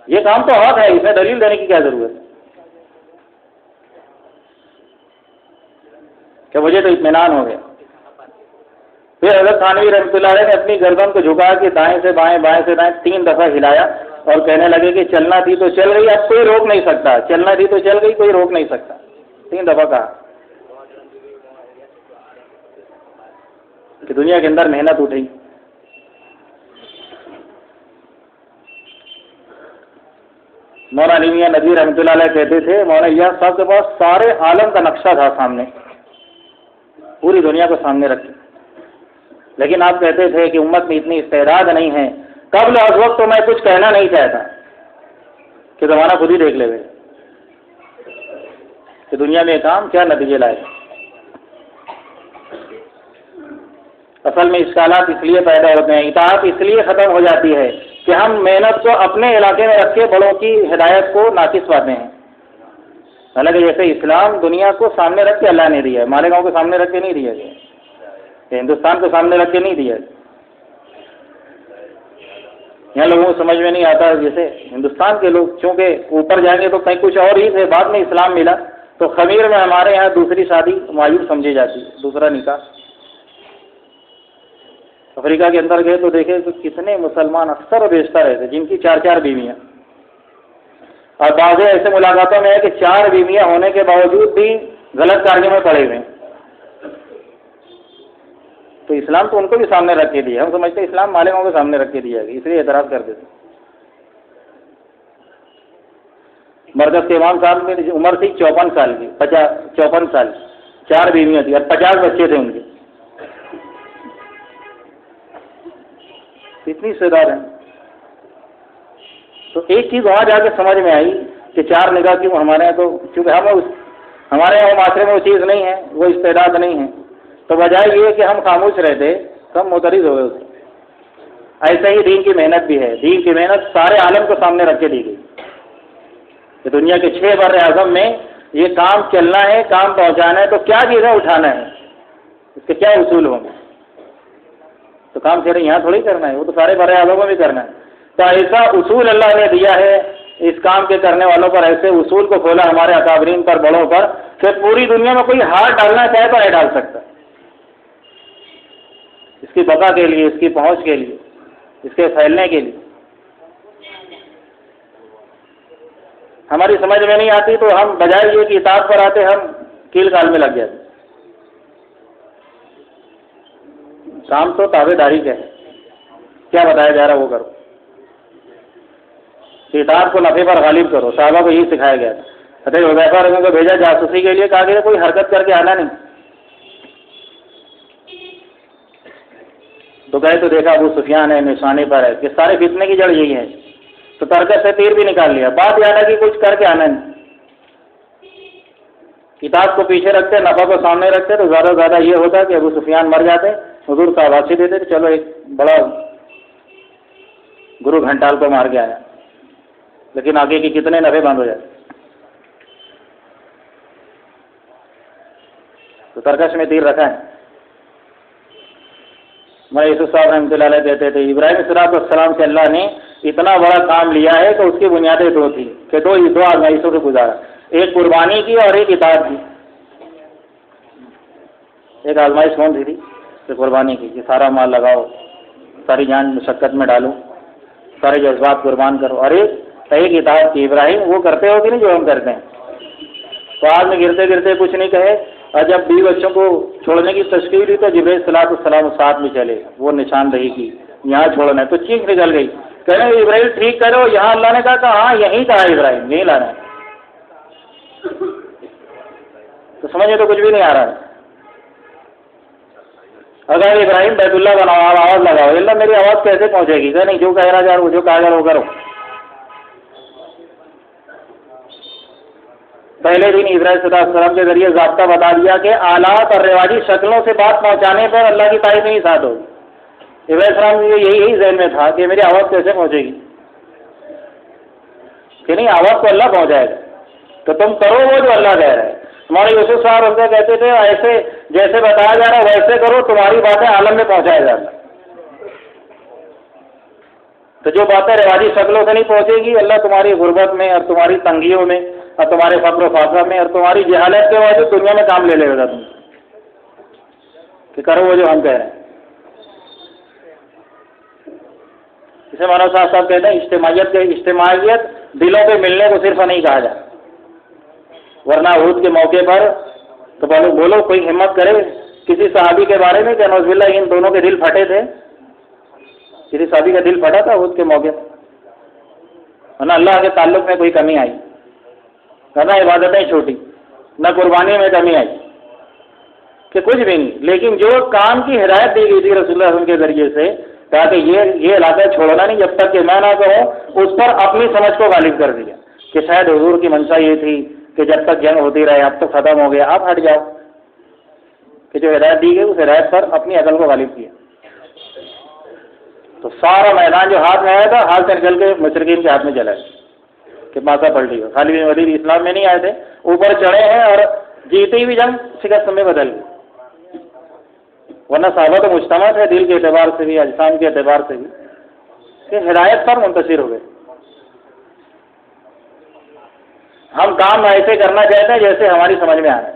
یہ کام تو حق ہے، اس میں دلیل دینے کی کیا ضرورت ہے؟ کہ مجھے تو اطمینان ہو گیا. پھر حضرت تھانوی رحمۃ اللہ علیہ نے اپنی گردن کو جھکا کے دائیں سے بائیں بائیں سے دائیں 3 دفعہ ہلایا اور کہنے لگے کہ چلنا تھی تو چل گئی، اب کوئی روک نہیں سکتا، چلنا تھی تو چل گئی، کوئی روک نہیں سکتا. 3 دفعہ کہا کہ دنیا کے اندر محنت اٹھی. مولانا علی میاں ندوی رحمۃ اللہ علیہ کہتے تھے مولانا الیاس صاحب کے پاس سارے عالم کا نقشہ تھا سامنے، پوری دنیا کو سامنے رکھے، لیکن آپ کہتے تھے کہ امت میں اتنی استعداد نہیں ہے، قبل از وقت تو میں کچھ کہنا نہیں چاہتا کہ زمانہ خود ہی دیکھ لے گا کہ دنیا میں کام کیا نتیجے لائے. اصل میں اشکالات اس لیے پیدا ہوتے ہیں، اطاعت اس لیے ختم ہو جاتی ہے کہ ہم محنت کو اپنے علاقے میں رکھ کے بڑوں کی ہدایت کو ناقص پاتے ہیں. حالانکہ جیسے اسلام دنیا کو سامنے رکھ کے اللہ نے دیا ہے، مالیگاؤں کو سامنے رکھ کے نہیں دیا گیا، ہندوستان کو سامنے رکھ کے نہیں دیا. یہاں لوگوں کو سمجھ میں نہیں آتا، جیسے ہندوستان کے لوگ چونکہ اوپر جائیں گے تو کہیں کچھ اور ہی تھے، بعد میں اسلام ملا تو خمیر میں ہمارے یہاں دوسری شادی معیوب سمجھی جاتی، دوسرا نکاح. افریقہ کے اندر گئے تو دیکھے کہ کتنے مسلمان اکثر و بیشتر رہتے جن کی 4 بیویاں، اور بعض ایسے ملاقاتوں میں ہے کہ 4 بیویاں ہونے کے باوجود بھی غلط کاریوں میں پڑے ہوئے. تو اسلام تو ان کو بھی سامنے رکھ کے دیا، ہم سمجھتے ہیں اسلام مالکوں کو سامنے رکھ کے دیا گیا، اس لیے اعتراض کر دیتے. مرکز کے امام صاحب میں عمر تھی 54 سال کی، 54 سال، 4 بیویاں تھیں اور 50 بچے تھے ان کے. اتنی استعداد ہیں. تو ایک چیز وہاں جا کے سمجھ میں آئی کہ 4 نکاح کیوں ہمارے یہاں، تو چونکہ ہمارے یہاں معاشرے میں وہ چیز نہیں ہے، وہ استعداد نہیں ہے، تو بجائے یہ کہ ہم خاموش رہتے سب معترض ہو گئے اس سے. ایسے ہی دین کی محنت بھی ہے، دین کی محنت سارے عالم کو سامنے رکھ کے دی گئی کہ دنیا کے 6 بر اعظم میں یہ کام چلنا ہے، کام پہنچانا ہے، تو کیا چیزیں اٹھانا ہے. اس کے کیا اصول ہوں گے؟ تو کام صرف یہاں تھوڑی کرنا ہے، وہ تو سارے بر اعظم میں بھی کرنا ہے۔ تو ایسا اصول اللہ نے دیا ہے اس کام کے کرنے والوں پر، ایسے اصول کو کھولا ہمارے اکابرین پر، بڑوں پر، کہ پوری دنیا میں کوئی ہاتھ ڈالنا چاہے تو نہیں ڈال سکتا، اس کی بقا کے لیے، اس کی پہنچ کے لیے، اس کے پھیلنے کے لیے۔ ہماری سمجھ میں نہیں آتی تو ہم بجائے یہ کہ اطاعت پر آتے، ہم کیل کال میں لگ جاتے۔ کام تو تابع داری کا ہے، کیا بتایا جا رہا وہ کرو، اطاعت کو نفع پر غالب کرو۔ صحابہ کو یہی سکھایا گیا تھا۔ حضرت حذیفہ رضی اللہ عنہ کو بھیجا جاسوسی کے لیے، کہا کہ کوئی حرکت کر کے آنا نہیں، تو گئے تو دیکھا ابو سفیان ہے، نشانے پر ہے، کہ سارے فتنے کی جڑ یہی ہے، تو ترکت سے تیر بھی نکال لیا۔ بات یہ آنا کہ کچھ کر کے آنا نہیں، کتاب کو پیچھے رکھتے، نفع کو سامنے رکھتے، تو زیادہ سے زیادہ یہ ہوتا کہ ابو سفیان مر جاتے، حضور شاباشی دیتے کہ چلو ایک بڑا گرو گھنٹال کو مار کے آیا، لیکن آگے کی کتنے نفع بند ہو جاتے۔ تو ترکش میں تیر رکھا ہے۔ میں یوسف صاحب رحمۃ اللہ علیہ کہتے تھے ابراہیم علیہ السلام سے اللہ نے اتنا بڑا کام لیا ہے کہ اس کی بنیادیں دو تھی، کہ دو آزمائشوں سے گزارا، ایک قربانی کی اور ایک اطاعت کی۔ ایک آزمائش کون سی تھی؟ کہ قربانی کی، کہ سارا مال لگاؤ، ساری جان مشقت میں ڈالو، سارے جذبات قربان کرو، اور ایک اطاعت کی۔ ابراہیم وہ کرتے ہو کہ نہیں جو ہم کرتے ہیں؟ تو آج میں گرتے گرتے کچھ نہیں کہے، اور جب بیوی بچوں کو چھوڑنے کی تشکیل ہوئی تو جبرائیل صلاۃ السلام ساتھ میں چلے، وہ نشاندہی کی یہاں چھوڑنا ہے، تو چیخ نکل گئی، کہنے ابراہیم ٹھیک کرو، یہاں اللہ نے کہا ہاں یہیں کہا ابراہیم، یہیں لانا ہے۔ تو سمجھے تو کچھ بھی نہیں آ رہا ہے۔ اگر ابراہیم بیت اللہ بناؤ، آواز لگاؤ، اللہ میری آواز کیسے پہنچے گی؟ کہ نہیں جو کہہ رہا جا رہا، جو کہا جا رہا وہ کرو۔ پہلے دن ابراہیم صلی اللہ علیہ وسلم کے ذریعے ضابطہ بتا دیا کہ آلات اور رواجی شکلوں سے بات پہنچانے پر اللہ کی تعریف نہیں ساتھ ہوگی۔ ابراہیم السلام یہی ذہن میں تھا کہ میری آواز کیسے پہنچے گی، کہ نہیں آواز تو اللہ پہنچائے گا، تو تم کرو وہ جو اللہ کہہ رہا ہے۔ ہمارے یوسف صاحب ہم سے کہتے تھے ایسے جیسے بتایا جا رہا ہے ویسے کرو، تمہاری باتیں عالم میں پہنچایا جاتا ہے۔ تو جو باتیں رواجی شکلوں سے نہیں پہنچے گی، اللہ تمہاری غربت میں اور تمہاری تنگیوں میں اور تمہارے فقر و فاقہ میں اور تمہاری جہالت کے وجہ دنیا میں کام لے لے گا تم، کہ کرو وہ جو ہم کہہ رہے ہیں۔ اسے مولانا صاحب کہتے ہیں اجتماعیت دلوں پہ ملنے کو صرف نہیں کہا جائے، ورنہ احد کے موقع پر تو بولو کوئی ہمت کرے کسی صحابی کے بارے میں کہ نعوذ باللہ ان دونوں کے دل پھٹے تھے، کسی صحابی کا دل پھٹا تھا احد کے موقع پر، ورنہ اللہ کے تعلق میں کوئی کمی آئی، نہ عبادتیں چھوٹی، نہ قربانی میں کمی آئی، کہ کچھ بھی نہیں، لیکن جو کام کی ہدایت دی گئی تھی رسول اللہ صلی اللہ علیہ وسلم کے ذریعے سے، کہا کہ یہ علاقہ چھوڑنا نہیں جب تک کہ میں نہ کہوں، اس پر اپنی سمجھ کو غالب کر دیا کہ شاید حضور کی منشا یہ تھی کہ جب تک جنگ ہوتی رہے، اب تو ختم ہو گیا، آپ ہٹ جاؤ، کہ جو ہدایت دی گئی اس ہدایت پر اپنی عقل کو غالب کیا۔ تو سارا میدان جو ہاتھ میں آیا تھا، ہاتھ سے نکل کے مشرقین کے ہاتھ میں چلا گیا کہ ماتھا پلٹی ہو۔ خالد بن ولید اسلام میں نہیں آئے تھے، اوپر چڑھے ہیں اور جیتی ہوئی جنگ شکست میں بدل گئی، ورنہ صحابہ تو مجتمع تھے دل کے اعتبار سے بھی، اجسام کے اعتبار سے بھی، کہ ہدایت پر منتشر ہو گئے۔ ہم کام ایسے کرنا چاہتے ہیں جیسے ہماری سمجھ میں آ رہا ہے،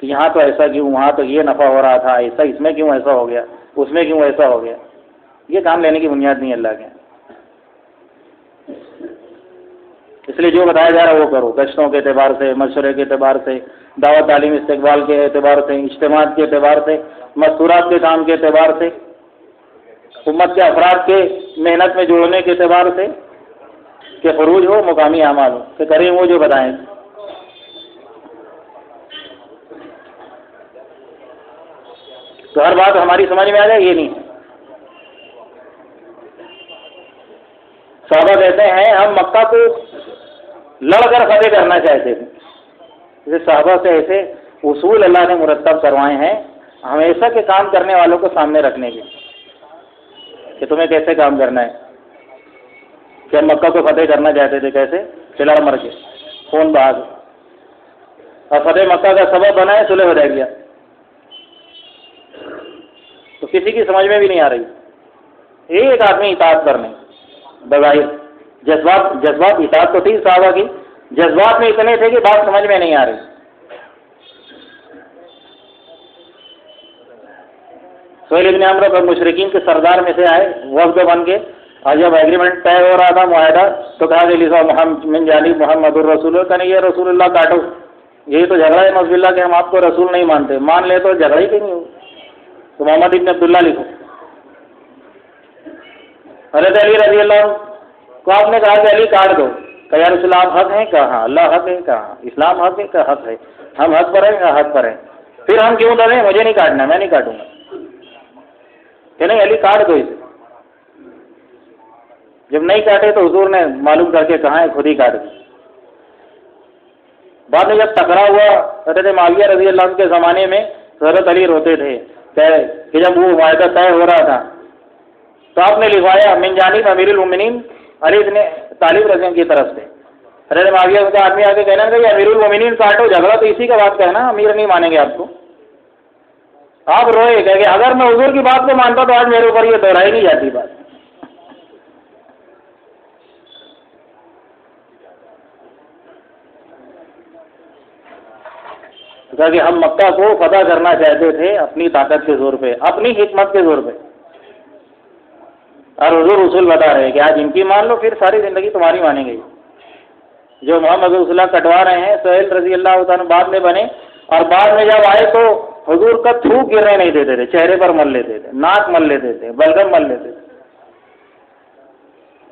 کہ یہاں تو ایسا کیوں، وہاں تو یہ نفع ہو رہا تھا، ایسا اس میں کیوں ایسا ہو گیا، اس میں کیوں ایسا ہو گیا۔ یہ کام لینے کی بنیاد نہیں اللہ کے، اس لیے جو بتایا جا رہا ہے وہ کرو، گشتوں کے اعتبار سے، مشورے کے اعتبار سے، دعوت تعلیم استقبال کے اعتبار سے، اجتماعات کے اعتبار سے، مستورات کے کام کے اعتبار سے، امت کے افراد کے محنت میں جوڑنے کے اعتبار سے، کہ خروج ہو مقامی اعمال ہو، کہ کریں وہ جو بتائیں۔ تو ہر بات ہماری سمجھ میں آ جائے یہ نہیں ہے۔ صحابہ کہتے ہیں ہم مکہ کو لڑ کر فتح کرنا چاہتے تھے، جیسے صحابہ سے ایسے اصول اللہ نے مرتب کروائے ہیں ہمیشہ کے کام کرنے والوں کو سامنے رکھنے کے، کہ تمہیں کیسے کام کرنا ہے۔ کہ ہم مکہ کو فتح کرنا چاہتے تھے، کیسے؟ لڑ مر کے، خون بہا کے۔ اور فتح مکہ کا سبب بنا ہے صلح حدیبیہ. تو کسی کی سمجھ میں بھی نہیں آ رہی. ایک آدمی اطاعت کرنے بظاہر جذبات اطاعت تو تھی صحابہ کی، جذبات میں اتنے تھے کہ بات سمجھ میں نہیں آ رہی. سہیل ابن عمرو مشرکین کے سردار میں سے آئے وفد بن کے، اور جب ایگریمنٹ طے ہو رہا تھا معاہدہ تو کہا کہ لسا محمد من جانب محمد الرسول، کہ یہ رسول اللہ کاٹو، یہی تو جھگڑا ہے مذہب اللہ کہ ہم آپ کو رسول نہیں مانتے، مان لے تو جھگڑا ہی کہیں ہو تو محمد ابن عبداللہ لکھو. حضرت علی رضی اللہ عنہ کو آپ نے کہا کہ علی کاٹ دو، کہ یا رسول اللہ آپ حق ہیں؟ کہا اللہ حق ہے، کہا اسلام حق ہے، کہا حق ہے، ہم حق پر ہیں، کہا حق پر ہیں. پھر ہم کیوں ڈریں؟ مجھے نہیں کاٹنا، میں نہیں کاٹوں گا. کہ نہیں علی کاٹ دو اسے. جب نہیں کاٹے تو حضور نے معلوم کر کے کہا ہے خود ہی کاٹ دی. بعد میں جب ٹکرا ہوا حضرت معاویہ رضی اللہ عنہ کے زمانے میں تو حضرت علی روتے تھے کہ جب وہ معاہدہ طے ہو رہا تھا تو آپ نے لکھوایا من جانب امیر المومنین علی بن طالب رضی اللہ کی طرف سے. حضرت معاویہ کا آدمی آ کے کہنا کہ امیر المومنین کاٹو، جھگڑا تو اسی کا بات کہنا، امیر نہیں مانیں گے آپ کو. آپ روئے کہ اگر میں حضور کی بات کو مانتا تو آج میرے اوپر یہ دہرائی نہیں جاتی بات. کہ ہم مکہ کو فتح کرنا چاہتے تھے اپنی طاقت کے زور پہ، اپنی حکمت کے زور پہ، اور حضور رسول بتا رہے ہیں کہ آج ان کی مان لو پھر ساری زندگی تمہاری مانیں گے. جو محمد رسول اللہ کٹوا رہے ہیں سہیل رضی اللہ عنہ بعد میں بنے، اور بعد میں جب آئے تو حضور کا تھوک گرنے نہیں دیتے تھے، چہرے پر مل لیتے تھے، ناک مل لیتے تھے، بلغم مل لیتے تھے.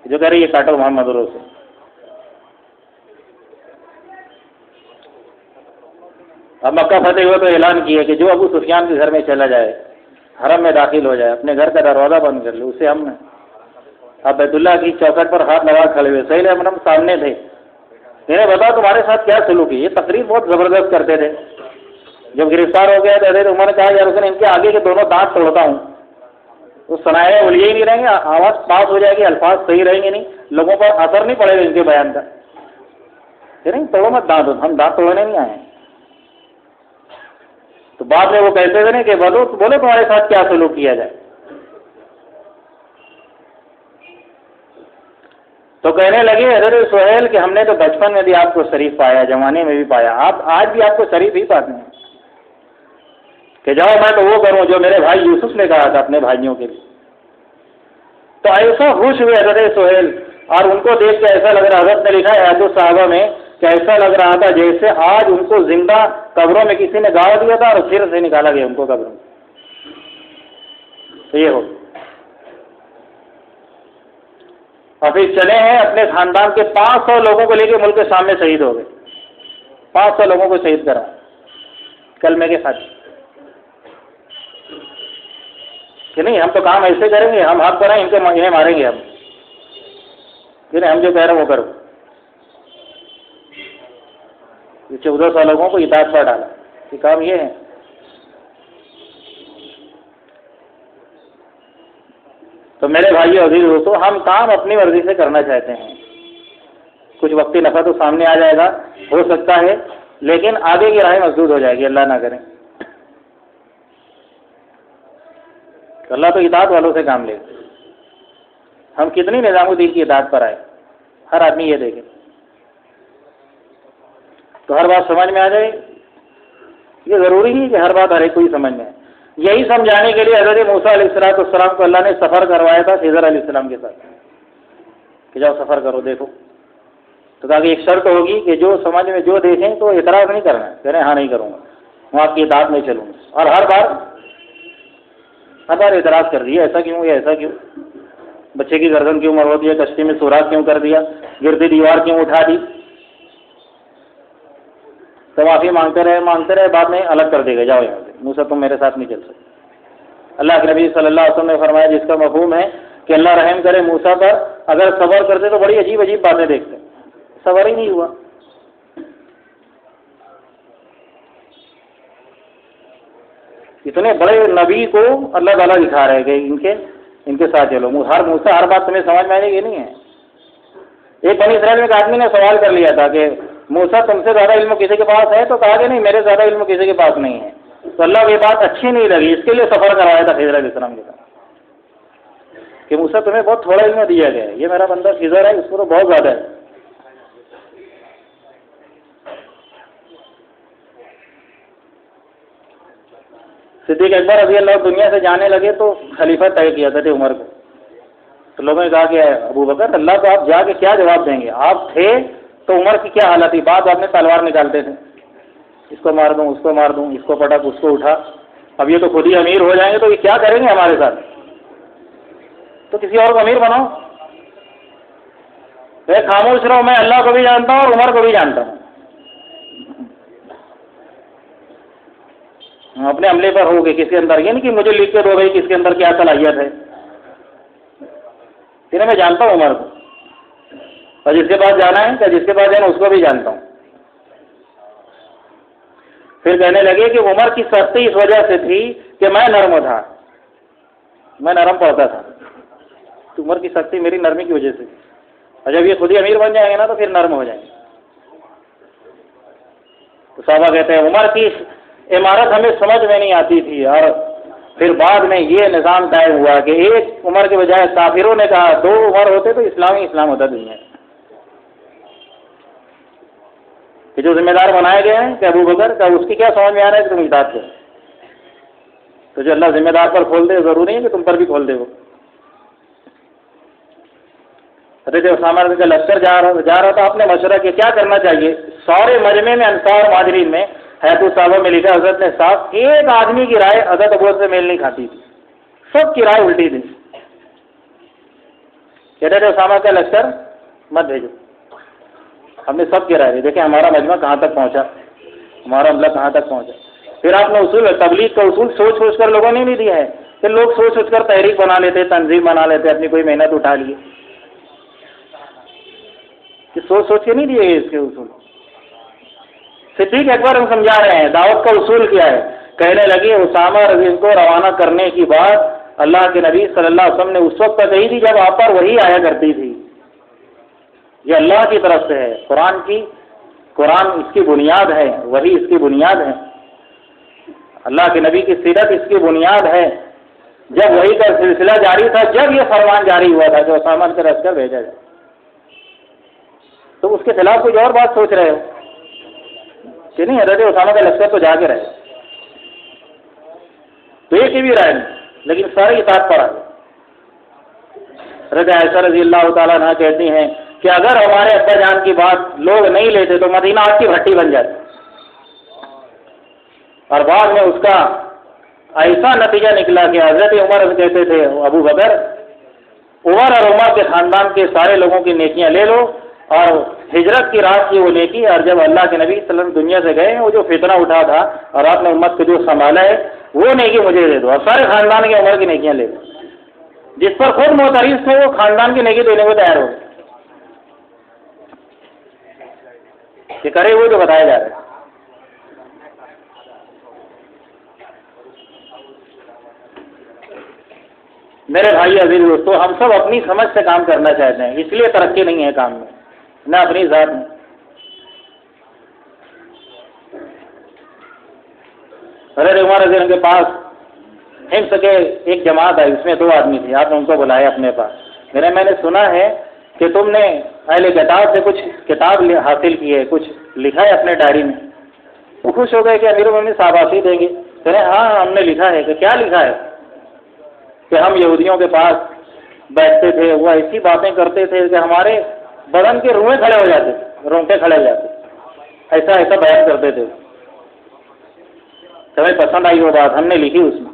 جو کہہ رہے یہ کاٹو محمد رسول. اب مکہ فتح ہوا تو اعلان کیا کہ جو ابو سفیان کے گھر میں چلا جائے، حرم میں داخل ہو جائے، اپنے گھر کا دروازہ بند کر لے، اسے ہم نے اب بیت اللہ کی چوکھٹ پر ہاتھ لگا کھڑے ہوئے. سہیل ابن عمرو سامنے تھے. انہیں بتا تمہارے ساتھ کیا سلوک ہے. یہ تقریر بہت زبردست کرتے تھے. جب گرفتار ہو گیا تو حضرت عمر نے کہا یا رسول ان کے آگے کے دونوں دانت توڑتا ہوں. وہ سنائے اولیے ہی نہیں رہیں گے، آواز پاس ہو جائے گی، الفاظ صحیح رہیں گے نہیں، لوگوں پر اثر نہیں پڑے گا ان کے بیان کا. نہیں توڑو مت دانت، ہم دانت توڑنے نہیں آئے ہیں. تو بعد میں وہ کہتے تھے کہ بولو تمہارے ساتھ کیا سلوک کیا جائے. تو کہنے لگے حضرت سہیل کہ ہم نے تو بچپن میں بھی آپ کو شریف پایا، جوانے میں بھی پایا، آپ آج بھی آپ کو شریف ہی پاتے ہیں کہ جاؤ میں تو وہ کروں جو میرے بھائی یوسف نے کہا تھا اپنے بھائیوں کے لیے. تو ایسا خوش ہوئے حضرت سہیل، اور ان کو دیکھ کے ایسا لگ رہا، حضرت نے لکھا ہے حدیث الصحابہ میں کہ ایسا لگ رہا تھا جیسے آج ان کو زندہ قبروں میں کسی نے گاڑ دیا تھا اور پھر سے نکالا گیا ان کو قبروں میں. تو یہ ہو اور پھر چلے ہیں اپنے خاندان کے 500 لوگوں کو لے کے ملک کے سامنے شہید ہو گئے. 500 لوگوں کو شہید کرا کلمے کے ساتھ کہ نہیں ہم تو کام ایسے کریں گے، ہم حق کریں، انہیں ماریں گے ہم، کہ ہم جو کہہ رہے ہیں وہ کرو. 1400 لوگوں کو اطاعت پر ڈالا کہ کام یہ ہے. تو میرے بھائی عزیز دوستو، ہم کام اپنی مرضی سے کرنا چاہتے ہیں. کچھ وقتی نفع تو سامنے آ جائے گا، ہو سکتا ہے، لیکن آگے کی راہ مسدود ہو جائے گی، اللہ نہ کرے. اللہ تو اطاعت والوں سے کام لے گا. ہم کتنی نظام الدین کی اطاعت پر آئے، ہر آدمی یہ دیکھے تو ہر بات سمجھ میں آ جائے. یہ ضروری نہیں کہ ہر بات ہر ایک کو ہی سمجھ میں آئے. یہی سمجھانے کے لیے حضرت موسیٰ علیہ السلام کو اللہ نے سفر کروایا تھا خضر علیہ السلام کے ساتھ کہ جاؤ سفر کرو دیکھو. تو کہا کہ ایک شرط ہوگی کہ جو سمجھ میں جو دیکھیں تو اعتراض نہیں کرنا ہے، کہہ رہے ہیں ہاں نہیں کروں گا، میں آپ کی اطاعت میں چلوں گا. اور ہر بار اعتراض کر دیا، ایسا کیوں یا ایسا کیوں، بچے کی گردن کیوں مروا دیا، کشتی میں سوراخ کیوں کر دیا، گرتی دیوار کیوں اٹھا دی. تو معافی مانگتے رہے، بعد میں الگ کر دے گا، جاؤ یہاں سے، موسیٰ تم میرے ساتھ نہیں چل سکتے. اللہ کے نبی صلی اللہ علیہ وسلم نے فرمایا جس کا مفہوم ہے کہ اللہ رحم کرے موسیٰ پر، اگر صبر کرتے تو بڑی عجیب عجیب باتیں دیکھتے، صبر ہی نہیں ہوا. اتنے بڑے نبی کو اللہ تعالیٰ دکھا رہے کہ ان کے ساتھ چلو. ہر بات تمہیں سمجھ میں آئے گی نہیں ہے. ایک بنی اسرائیل میں ایک آدمی نے سوال کر لیا تھا کہ موسیٰ تم سے زیادہ علم کسی کے پاس ہے؟ تو کہا کہ نہیں، میرے زیادہ علم کسی کے پاس نہیں ہے. تو اللہ کو یہ بات اچھی نہیں لگی، اس کے لیے سفر کروایا تھا خضر علیہ السلام کے ساتھ کہ موسیٰ تمہیں بہت تھوڑا علم دیا گیا ہے، یہ میرا بندہ خضر ہے اس کو تو بہت زیادہ ہے. صدیق اکبر رضی اللہ دنیا سے جانے لگے تو خلیفہ طے کیا تھا عمر کو. تو لوگوں نے کہا کہ ابو بکر اللہ کو آپ جا کے کیا جواب دیں گے؟ آپ تھے تو عمر کی کیا حالت تھی، بعد آپ نے تلوار نکالتے تھے، اس کو مار دوں، اس کو مار دوں، اس کو پٹک، اس کو اٹھا. اب یہ تو خود ہی امیر ہو جائیں گے تو یہ کیا کریں گے ہمارے ساتھ؟ تو کسی اور کو امیر بناؤ. خاموش رہو، میں اللہ کو بھی جانتا ہوں اور عمر کو بھی جانتا ہوں. اپنے عملے پر ہو گئے کس کے اندر، یہ نہیں کہ مجھے لکھ کے دو بھائی کس کے اندر کیا صلاحیت ہے. پھر میں جانتا ہوں عمر کو، اور جس کے پاس جانا ہے کہ جس کے پاس جانا اس کو بھی جانتا ہوں. پھر کہنے لگے کہ عمر کی سختی اس وجہ سے تھی کہ میں نرم تھا، میں نرم پڑتا تھا، تو عمر کی سختی میری نرمی کی وجہ سے. اور جب یہ خود ہی امیر بن جائیں گے نا تو پھر نرم ہو جائیں گے. تو صحابہ کہتے ہیں عمر کی عمارت ہمیں سمجھ میں نہیں آتی تھی، اور پھر بعد میں یہ نظام قائم ہوا کہ ایک عمر کے بجائے کافروں نے کہا 2 عمر ہوتے تو اسلام ہوتا دنیا کہ جو ذمہ دار بنائے گئے ہیں کہ ابو بکر کا، اس کی کیا سمجھ میں آ رہا ہے کہ تم اطاعت کرو. تو جو اللہ ذمہ دار پر کھول دے ضروری ہے کہ تم پر بھی کھول دے. وہ حضرت اسامہ کا لشکر جا رہا تھا، آپ نے مشورہ کیا کیا کرنا چاہیے. سارے مجمع میں انصار مہاجرین میں حیات صاحبہ میں لکھا حضرت نے صاف ایک آدمی کی رائے حضرت ابو سے میل نہیں کھاتی تھی، سب کی رائے الٹی تھی. کہتے تھے اسامہ کا لشکر مت بھیجو، ہم نے سب کی رائے دی. دیکھیں ہمارا مجمع کہاں تک پہنچا، ہمارا عملہ کہاں تک پہنچا. پھر آپ نے اصول تبلیغ کا اصول سوچ سوچ کر لوگوں نے نہیں دیا ہے. پھر لوگ سوچ سوچ کر تحریک بنا لیتے، تنظیم بنا لیتے، اپنی کوئی محنت اٹھا لیے کہ سوچ سوچ کے نہیں دیے اس کے اصول. صدیق اکبر ہم سمجھا رہے ہیں دعوت کا اصول کیا ہے. کہنے لگے اسامہ رضی کو روانہ کرنے کی بات اللہ کے نبی صلی اللہ علیہ وسلم نے اس وقت کہی تھی جب آپ پر وہی آیا کرتی تھی. یہ اللہ کی طرف سے ہے، قرآن اس کی بنیاد ہے، وہی اس کی بنیاد ہے، اللہ کے نبی کی سیرت اس کی بنیاد ہے. جب وہی کا سلسلہ جاری تھا، جب یہ فرمان جاری ہوا تھا کہ اسامہ کے راستے بھیجا جائے، تو اس کے خلاف کوئی اور بات سوچ رہے ہو کہ نہیں حضرت اسامہ کا لشکر تو جا کے رہے. تو ایک ہی بھی رائے نہیں، لیکن سارے اطاعت پر آ گئے. حضرت عائشہ رضی اللہ تعالیٰ عنہ کہتی ہیں کہ اگر ہمارے ابا جان کی بات لوگ نہیں لیتے تو مدینہ آگ کی بھٹی بن جاتی. اور بعد میں اس کا ایسا نتیجہ نکلا کہ حضرت عمر کہتے تھے ابو بکر، عمر اور عمر کے خاندان کے سارے لوگوں کی نیکیاں لے لو، اور ہجرت کی رات کی وہ نیکی، اور جب اللہ کے نبی صلی اللہ علیہ وسلم دنیا سے گئے وہ جو فتنہ اٹھا تھا اور آپ نے امت کو جو سنبھالا ہے وہ نیکی مجھے دے دو، اور سارے خاندان کے عمر کی نیکیاں لے دو. جس پر خود معترض تھے وہ خاندان کی نیکی دینے کو تیار ہو گئے کہ کرے وہ جو بتایا جا رہا ہے. میرے بھائی عزیز دوستو، ہم سب اپنی سمجھ سے کام کرنا چاہتے ہیں، اس لیے ترقی نہیں ہے کام میں، نہ اپنی ذات میں. حضرت عمر رضی اللہ کے پاس حمص کے ایک جماعت آئی، اس میں 2 آدمی تھے. آپ نے ان کو بلایا اپنے پاس. میں نے سنا ہے کہ تم نے اہل کتاب سے کچھ کتاب حاصل کی ہے، کچھ لکھا ہے اپنے ڈائری میں. وہ خوش ہو گئے کہ امیر المومنین شاباشی دیں گے. کہہ رہے ہاں ہم نے لکھا ہے. کہ کیا لکھا ہے؟ کہ ہم یہودیوں کے پاس بیٹھتے تھے، وہ ایسی باتیں کرتے تھے کہ ہمارے بدن کے روئیں کھڑے ہو جاتے، رونگٹے کھڑے ہو جاتے، ایسا بیان کرتے تھے. تمہیں پسند آئی وہ بات، ہم نے لکھی اس میں.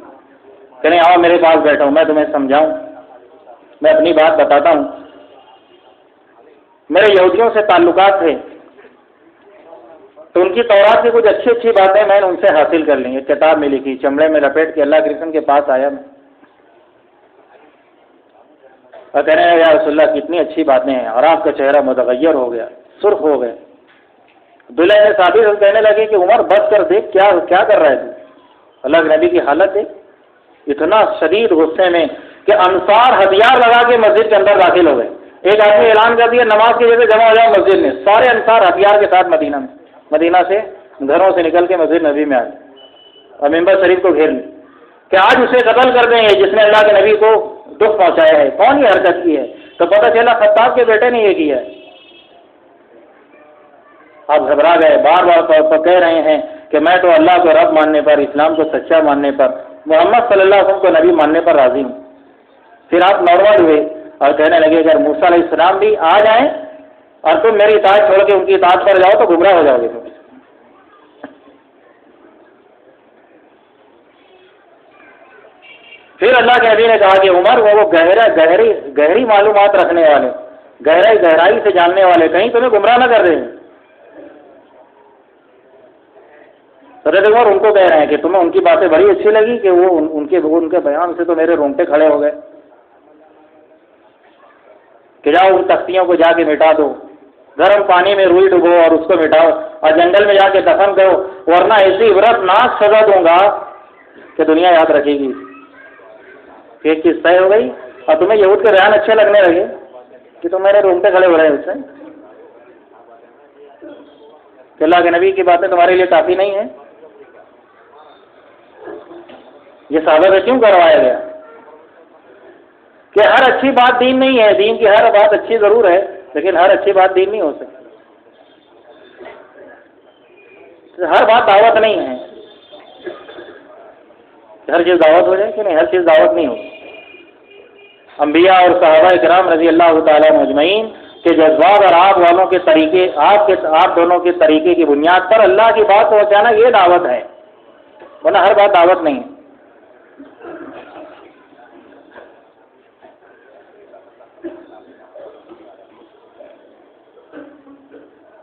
کہنے آؤ میرے پاس بیٹھو، میں تمہیں سمجھاؤں، میں اپنی بات بتاتا ہوں. میرے یہودیوں سے تعلقات تھے تو ان کی تورات کی کچھ اچھی باتیں میں نے ان سے حاصل کر لی. ایک کتاب میں لکھی، چمڑے میں لپیٹ کے اللہ کے رسول کے پاس آیا میں، اور کہنے لگا یا رسول اللہ کتنی اچھی باتیں ہیں، اور آپ کا چہرہ متغیر ہو گیا، سرخ ہو گئے. دلہے میں ثابت کہنے لگے کہ عمر بس کر دیکھ کیا کر رہا ہے تو. اللہ کے نبی کی حالت ہے اتنا شدید غصے میں کہ انصار ہتھیار لگا کے مسجد کے اندر داخل ہو گئے. ایک آدمی اعلان کر دیا نماز کی جگہ جمع ہو جاؤ مسجد میں، سارے انصار ہتھیار کے ساتھ مدینہ سے گھروں سے نکل کے مسجد نبی میں آ گئے اور ممبر شریف کو گھیر لی کہ آج اسے قتل کر دیں گے جس نے اللہ کے نبی کو دکھ پہنچایا ہے، کون یہ حرکت کی ہے؟ تو پتہ چلا خطاب کے بیٹے نے یہ کیا ہے۔ آپ گھبرا گئے، بار بار کہہ رہے ہیں کہ میں تو اللہ کو رب ماننے پر، اسلام کو سچا ماننے پر، محمد صلی اللہ علیہ وسلم کو نبی ماننے پر راضی ہوں۔ پھر آپ نارمل ہوئے اور کہنے لگے اگر موسیٰ علیہ السلام بھی آ جائیں اور تم میری اطاعت چھوڑ کے ان کی اطاعت پر جاؤ تو گمراہ ہو جاؤ گے تم۔ پھر اللہ کے نبی نے کہا کہ عمر وہ گہری معلومات رکھنے والے، گہرائی سے جاننے والے کہیں تمہیں گمراہ نہ کر دیں۔ حضرت عمر ان کو کہہ رہے ہیں کہ تمہیں ان کی باتیں بڑی اچھی لگی کہ وہ ان کے بیان سے تو میرے رونگٹے کھڑے ہو گئے کہ جاؤ ان تختیوں کو جا کے مٹا دو، گرم پانی میں روئی ڈبو اور اس کو مٹاؤ اور جنگل میں جا کے دفن کرو، ورنہ ایسی عبرتناک سزا دوں گا کہ دنیا یاد رکھے گی۔ ایک چیز طے ہو گئی اور تمہیں یہود کے بیان اچھے لگنے لگے کہ تم میرے رونگٹے کھڑے ہو رہے ہیں اس سے کہ اللہ کے نبی کی باتیں تمہارے لیے کافی نہیں ہیں۔ یہ صحابہ سے کیوں کروایا گیا کہ ہر اچھی بات دین نہیں ہے، دین کی ہر بات اچھی ضرور ہے لیکن ہر اچھی بات دین نہیں ہو سکتی، ہر بات دعوت نہیں ہے۔ ہر چیز دعوت ہو جائے کہ نہیں، ہر چیز دعوت نہیں ہوتی۔ انبیاء اور صحابہ کرام رضی اللہ تعالیٰ مجمعین کے جذبات اور آپ والوں کے طریقے، آپ دونوں کے طریقے کی بنیاد پر اللہ کی بات پہنچانا یہ دعوت ہے، ورنہ ہر بات دعوت نہیں ہے۔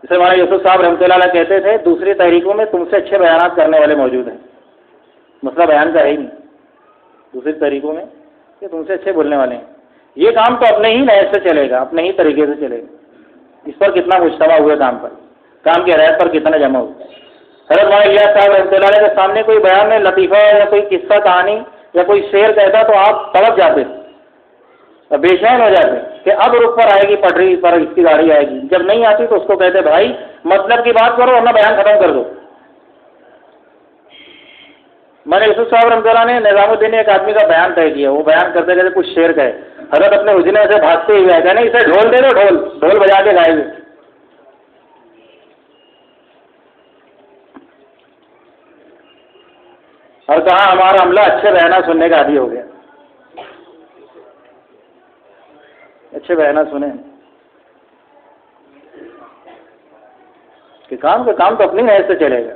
جیسے مولانا یوسف صاحب رحمۃ اللہ علیہ کہتے تھے دوسری تحریکوں میں تم سے اچھے بیانات کرنے والے موجود ہیں، مسئلہ بیان کا ہے ہی نہیں دوسری تحریکوں میں کہ تم سے اچھے بولنے والے ہیں۔ یہ کام تو اپنے ہی نہج سے چلے گا، اپنے ہی طریقے سے چلے گا۔ اس پر کتنا مجتمع ہوئے کام کی رعایت پر کتنا جمع ہوئے۔ حضرت مولانا الیاس صاحب رحمۃ اللہ علیہ کے سامنے کوئی بیان میں لطیفہ یا کوئی قصہ کہانی یا کوئی شعر کہتا تو آپ تڑپ جاتے اور بے چین ہو جاتے کہ اب رخ پر آئے گی، پٹری پر اس کی گاڑی آئے گی۔ جب نہیں آتی تو اس کو کہتے بھائی مطلب کی بات کرو ورنہ بیان ختم کر دو۔ میں نے یوسف صاحب رحمۃ اللہ نے نظام الدین ایک آدمی کا بیان طے کیا، وہ بیان کرتے کرتے کچھ شعر کہے، حضرت اپنے اجنے سے بھاگتے ہوئے کہنے اسے ڈھول دے دو، ڈھول بجا کے گائے گے۔ اور کہا ہمارا عملہ اچھے بیانات سننے کا عادی ہو گیا، اچھے بیانات سنیں کہ کام تو اپنی نہج سے چلے گا۔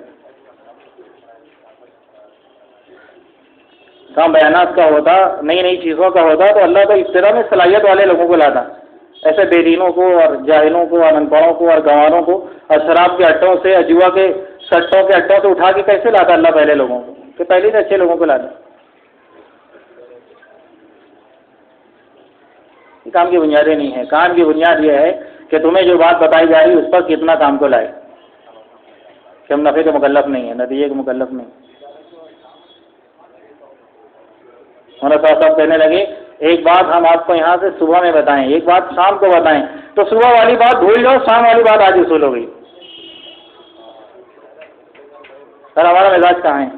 کام بیانات کا ہوتا، نئی چیزوں کا ہوتا تو اللہ تو ابتدا میں صلاحیت والے لوگوں کو لاتا، ایسے بے دینوں کو اور جاہلوں کو اور ان پڑھوں کو اور گنواروں کو اور شراب کے اڈوں سے اور جوا کے سٹوں کے اڈوں سے اٹھا کے کیسے لاتا اللہ پہلے لوگوں کو کہ پہلے سے اچھے لوگوں کو لاتا۔ کام کی بنیادیں نہیں ہیں، کام کی بنیاد یہ ہے کہ تمہیں جو بات بتائی جا رہی ہے اس پر کتنا کام کو لائے کہ ہم نفع کے مکلف نہیں ہیں، نتیجے کے مکلف نہیں۔ مولانا صاحب کہنے لگے ایک بات ہم آپ کو یہاں سے صبح میں بتائیں، ایک بات شام کو بتائیں، تو صبح والی بات بھول جاؤ، شام والی بات آج اصول ہو گئی۔ سر ہمارا مزاج کہاں ہے؟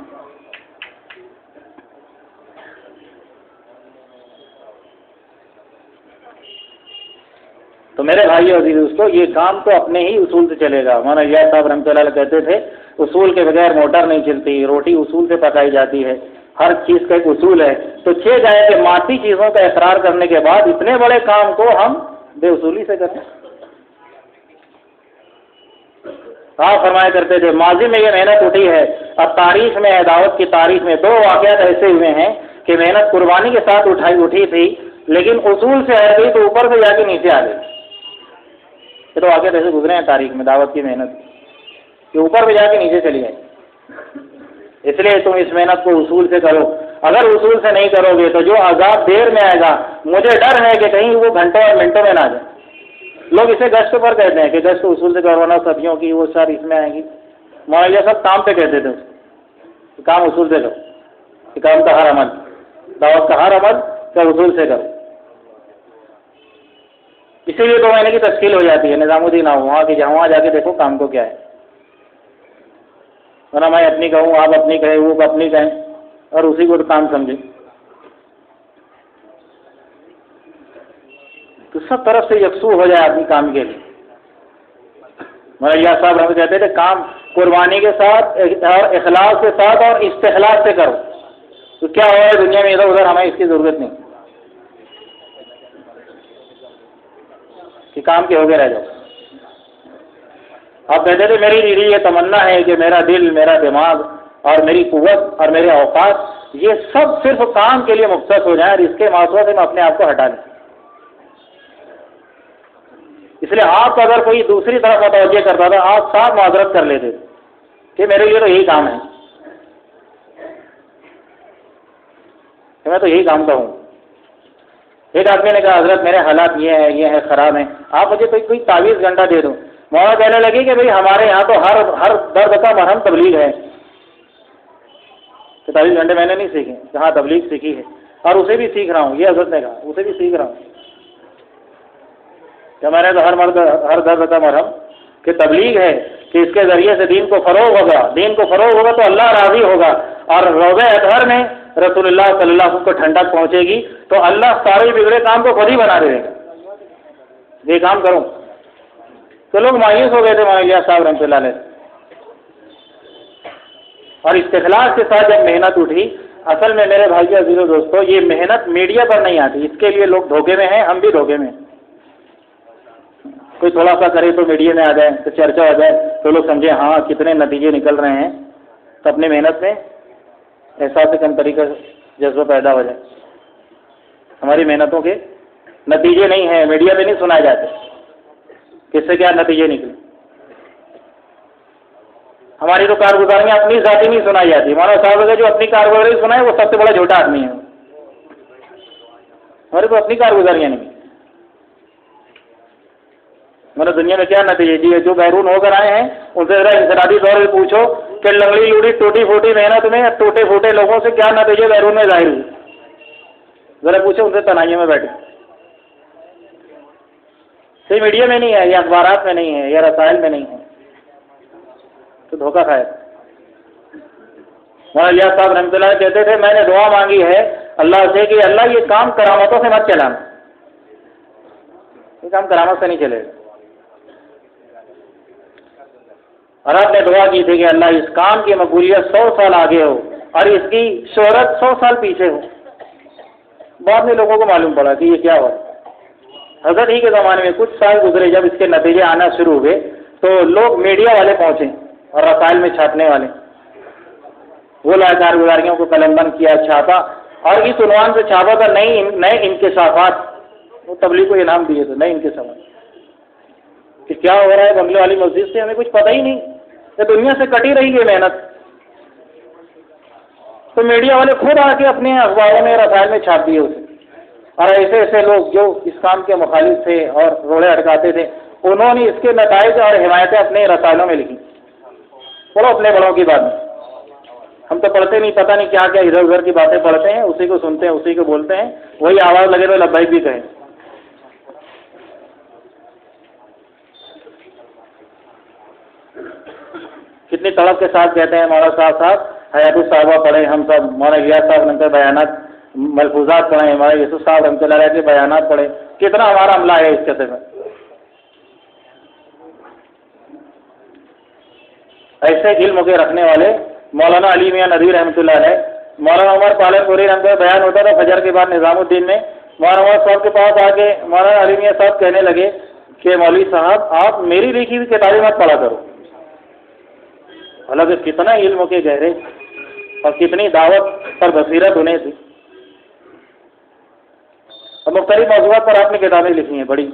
تو میرے بھائیو عزیز دوستو، یہ کام تو اپنے ہی اصول سے چلے گا۔ مولانا الیاس صاحب رحمۃ اللہ علیہ کہتے تھے اصول کے بغیر موٹر نہیں چلتی، روٹی اصول سے پکائی جاتی ہے، ہر چیز کا ایک اصول ہے۔ تو چھ جائے کہ مادی چیزوں کا اقرار کرنے کے بعد اتنے بڑے کام کو ہم بے اصولی سے کریں۔ آپ فرمایا کرتے تھے ماضی میں یہ محنت اٹھی ہے، اب تاریخ میں ہے، دعوت کی تاریخ میں دو واقعات ایسے ہوئے ہیں کہ محنت قربانی کے ساتھ اٹھی تھی لیکن اصول سے ہٹ گئی تو اوپر سے جا کے نیچے آ گئی۔ یہ تو واقعات ایسے گزرے ہیں تاریخ میں دعوت کی محنت کہ اوپر پہ جا کے نیچے چلی گئی۔ اس لیے تم اس محنت کو اصول سے کرو، اگر اصول سے نہیں کرو گے تو جو عذاب دیر میں آئے گا مجھے ڈر ہے کہ کہیں وہ گھنٹوں اور منٹوں میں نہ جائے۔ لوگ اسے گشت پر کہتے ہیں کہ گشت اصول سے کروانا صدیوں کی وہ ساری اس میں آئیں گی۔ مولانا سب کام پہ کہتے تھے اس کو، کام اصول سے کرو، کہ کام کا ہر عمل، دعوت کا ہر عمل کا اصول سے کرو۔ اسی لیے 2 مہینے کی تشکیل ہو جاتی ہے نظام الدین آؤ وہاں کی، جہاں وہاں جا کے دیکھو کام کو کیا ہے، ورنہ میں اپنی کہوں آپ اپنی کہیں وہ اپنی کہیں اور اسی کو کام سمجھیں، تو سب طرف سے یکسو ہو جائے آدمی کام کے لیے۔ مولانا صاحب ہم کہتے تھے کام قربانی کے ساتھ اور اخلاص کے ساتھ اور استخلاص سے کرو، تو کیا ہو رہا ہے دنیا میں ادھر ادھر ہمیں اس کی ضرورت نہیں کہ کام کے ہو کے رہ جاؤ۔ آپ کہتے تھے میری یہ تمنا ہے کہ میرا دل، میرا دماغ اور میری قوت اور میرے اوقات یہ سب صرف کام کے لیے مختص ہو جائیں اور اس کے ماسوا سے میں اپنے آپ کو ہٹا لوں۔ اس لیے آپ اگر کوئی دوسری طرف متوجہ کرتا تھا آپ صاف معذرت کر لیتے کہ میرے لیے تو یہی کام ہے، کہ میں تو یہی کام کا ہوں۔ ایک آدمی نے کہا حضرت میرے حالات یہ ہے خراب ہیں، آپ مجھے کوئی تعویذ گھنٹہ دے دو۔ مولانا کہنے لگی کہ بھئی ہمارے یہاں تو ہر درد کا مرہم تبلیغ ہے، کہ تعویذ گھنٹے میں نے نہیں سیکھے، جہاں تبلیغ سیکھی ہے اور اسے بھی سیکھ رہا ہوں، یہ حضرت نے کہا اسے بھی سیکھ رہا ہوں کہ میں نے تو ہر درد کا مرہم کہ تبلیغ ہے کہ اس کے ذریعے سے دین کو فروغ ہوگا تو اللہ راضی ہوگا، اور روضہ اطہر میں رسول اللہ صلی اللہ علیہ وسلم کو ٹھنڈک پہنچے گی تو اللہ سارے بگڑے کام کو خود ہی بنا دے گا، یہ کام کروں۔ تو لوگ مایوس ہو گئے تھے مولانا صاحب رحمۃ اللہ علیہ، اور استخلاص کے ساتھ جب محنت اٹھی، اصل میں میرے بھائی عزیز و دوستو یہ محنت میڈیا پر نہیں آتی، اس کے لیے لوگ دھوکے میں ہیں، ہم بھی دھوکے میں ہیں۔ کوئی تھوڑا سا کرے تو میڈیا میں آ جائے تو چرچا ہو جائے تو لوگ سمجھیں ہاں کتنے نتیجے نکل رہے ہیں، تو اپنی محنت میں احساس کمتری کا جذبہ پیدا ہو جائے۔ ہماری محنتوں کے نتیجے نہیں ہیں، میڈیا پہ نہیں سنائے جاتے، کس سے کیا نتیجے نکلے۔ ہماری تو کارگزاریاں اپنی ذاتی نہیں سنائی جاتی، مولانا صاحب کا جو اپنی کارگزاری سنائے وہ سب سے بڑا جھوٹا آدمی ہے، ہمارے کو اپنی کارگزاریاں نہیں۔ مطلب دنیا میں کیا نتیجے جی جو بیرون ہو کر آئے ہیں ان سے ذرا انفرادی طور پہ پوچھو کہ لنگڑی لوڑی ٹوٹی پھوٹی محنت میں ٹوٹے پھوٹے لوگوں سے کیا نتیجے بیرون میں ظاہر ہوئے، ذرا پوچھو ان سے تنہائیوں میں بیٹھے۔ صرف میڈیا میں نہیں ہے، یا اخبارات میں نہیں ہے، یا رسائل میں نہیں ہے، تو دھوکہ کھائے۔ مولانا صاحب رحمۃ اللہ کہتے تھے میں نے دعا مانگی ہے اللہ سے کہ اللہ یہ کام کرامتوں سے مت چلانا، یہ کام کرامت سے نہیں چلے گا، اور آپ نے دعا کی تھی کہ اللہ اس کام کی مقبولیت 100 سال آگے ہو اور اس کی شہرت 100 سال پیچھے ہو۔ بعد میں لوگوں کو معلوم پڑا کہ یہ کیا ہوا۔ حضرت ہی کے زمانے میں کچھ سال گزرے جب اس کے نتیجے آنا شروع ہوئے تو لوگ میڈیا والے پہنچے اور رسائل میں چھاپنے والے، وہ کارگزاریوں کو قلم بند کیا، چھاپا، اور اس عنوان سے چھاپا تھا نئے انکشافات، وہ تبلیغ کو انعام دیے تھے، نئے انکشافات کہ کیا ہو رہا ہے بنگلے والی مسجد سے، ہمیں کچھ پتہ ہی نہیں، یہ دنیا سے کٹی رہی ہے محنت۔ تو میڈیا والے خود آ کے اپنے اخباروں میں رسائل میں چھاپ دیے اسے، اور ایسے ایسے لوگ جو اس کام کے مخالف تھے اور روڑے اٹکاتے تھے انہوں نے اس کے نتائج اور حمایتیں اپنے رسائلوں میں لکھی۔ پڑھو اپنے بڑوں کی بات، ہم تو پڑھتے نہیں، پتہ نہیں کیا کیا ادھر ادھر کی باتیں پڑھتے ہیں، اسی کو سنتے ہیں، اسی کو بولتے ہیں، وہی آواز لگے تو لبیک بھی کہیں۔ کتنی تڑپ کے ساتھ کہتے ہیں مولانا صاحب حیات الصحابہ پڑھیں، ہم سب مولانا الیاس صاحب رحمۃ اللہ بیانات ملفوظات پڑھیں، ہمارے یوسف صاحب رحمۃ اللہ علیہ کے بیانات پڑھیں، کتنا ہمارا عملہ ہے اس قصے میں۔ ایسے علم کے رکھنے والے مولانا علی میاں ندوی رحمۃ اللہ علیہ، مولانا عمر پالن پوری رحمۃ اللہ بیان ہوتا تھا فجر کے بعد نظام الدین میں، مولانا عمر صاحب کے پاس آ کے مولانا علی میاں صاحب کہنے لگے کہ مولوی صاحب آپ میری لکھی ہوئی کتابیں مت پڑھا کرو، حالانکہ کتنا علم کے گہرے اور کتنی دعوت پر بصیرت انہیں تھی، اور مختلف موضوعات پر آپ نے کتابیں لکھی ہیں بڑی۔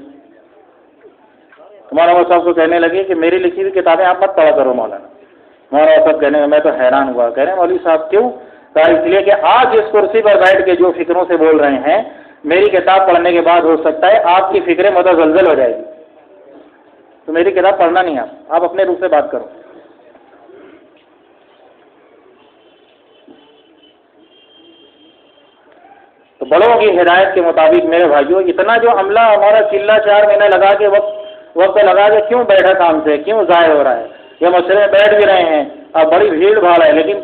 مولانا صاحب کو کہنے لگے کہ میری لکھی ہوئی کتابیں آپ مت پڑھا کرو مولانا صاحب کہنے میں تو حیران ہوا، کہہ رہے ہیں مولوی صاحب کیوں؟ کہا اس لیے کہ آج اس کرسی پر بیٹھ کے جو فکروں سے بول رہے ہیں میری کتاب پڑھنے کے بعد ہو سکتا ہے آپ کی فکریں متزلزل ہو جائے گی، تو میری کتاب پڑھنا نہیں، آپ اپنے روح سے بات کرو۔ تو بڑوں کی ہدایت کے مطابق میرے بھائیوں اتنا جو عملہ ہمارا چلا 4 مہینے لگا کے وقت لگا کے کیوں بیٹھا کام سے، کیوں ضائع ہو رہا ہے؟ یہ مشورے میں بیٹھ بھی رہے ہیں اب بڑی بھیڑ بھاڑ ہے، لیکن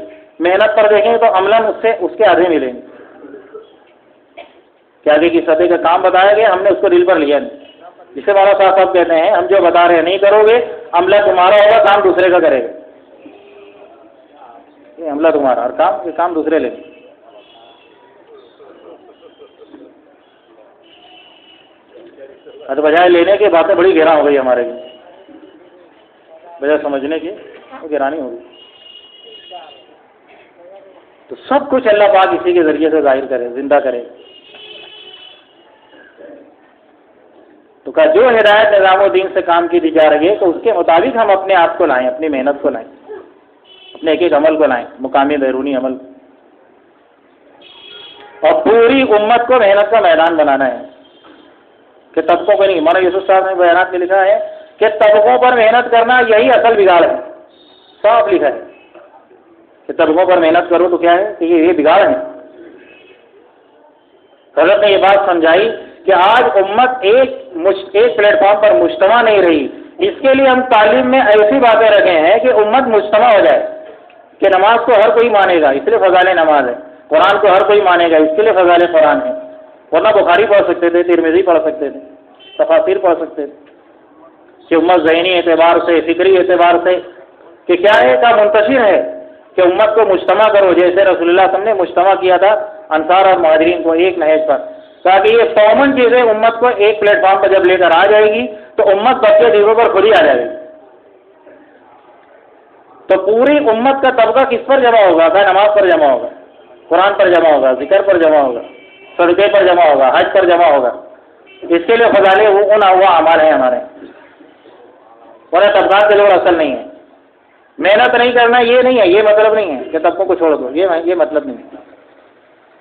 محنت پر دیکھیں تو عملاً اس کے آدھے ملیں گے کہ آگے کی سطح کا کام بتایا گیا، ہم نے اس کو دل پر لیا نہیں. جسے مولانا صاحب کہتے ہیں ہم جو بتا رہے ہیں نہیں کرو گے، عملہ تمہارا ہوگا، کام دوسرے کا کرے گا. یہ عملہ تمہارا اور کام دوسرے لیں گے. تو بجائے لینے کی باتیں بڑی گہرا ہو گئی ہمارے لیے، بجائے سمجھنے کی گہرانی ہو گئی. تو سب کچھ اللہ پاک اسی کے ذریعے سے ظاہر کرے، زندہ کرے. تو کہا جو ہدایت نظام الدین سے کام کی دی جا رہی ہے تو اس کے مطابق ہم اپنے آپ کو لائیں، اپنی محنت کو لائیں، اپنے ایک ایک عمل کو لائیں، مقامی بیرونی عمل. اور پوری امت کو محنت کا میدان بنانا ہے کہ طبقوں کو نہیں. مولانا یوسف صاحب نے بیانات میں لکھا ہے کہ طبقوں پر محنت کرنا یہی اصل بگاڑ ہے. صاف لکھا ہے کہ طبقوں پر محنت کرو تو کیا ہے کہ یہ بگاڑ ہے. حضرت نے یہ بات سمجھائی کہ آج امت ایک پلیٹ فارم پر مجتمع نہیں رہی. اس کے لیے ہم تعلیم میں ایسی باتیں رکھے ہیں کہ امت مجتمع ہو جائے کہ نماز کو ہر کوئی مانے گا، اس لیے فضائل نماز ہے. قرآن کو ہر کوئی مانے گا، اس کے لیے فضائل قرآن ہے. ورنہ بخاری پڑھ سکتے تھے، ترمذی پڑھ سکتے تھے، تفاسیر پڑھ سکتے تھے. کہ امت ذہنی اعتبار سے، فکری اعتبار سے کہ کیا ہے کا منتشر ہے کہ امت کو مجتمع کرو، جیسے رسول اللہ صلی اللہ علیہ وسلم نے مجتمع کیا تھا انصار اور مہاجرین کو ایک نہج پر. تاکہ یہ کامن چیزیں امت کو ایک پلیٹ فارم پر جب لے کر آ جائے گی تو امت بچے چیزوں پر خود ہی آ جائے گی. تو پوری امت کا طبقہ کس پر جمع ہوگا؟ نماز پر جمع ہوگا، قرآن پر جمع ہوگا، ذکر پر جمع ہوگا، صدقے پر جمع ہوگا، حج پر جمع ہوگا. اس کے لیے فضائل وہ اعمال ہیں ہمارے. ورنہ طبقات کے لوگ اصل نہیں ہیں. محنت نہیں کرنا یہ نہیں ہے، یہ مطلب نہیں ہے کہ طبقوں کو چھوڑ دو، یہ مطلب نہیں ہے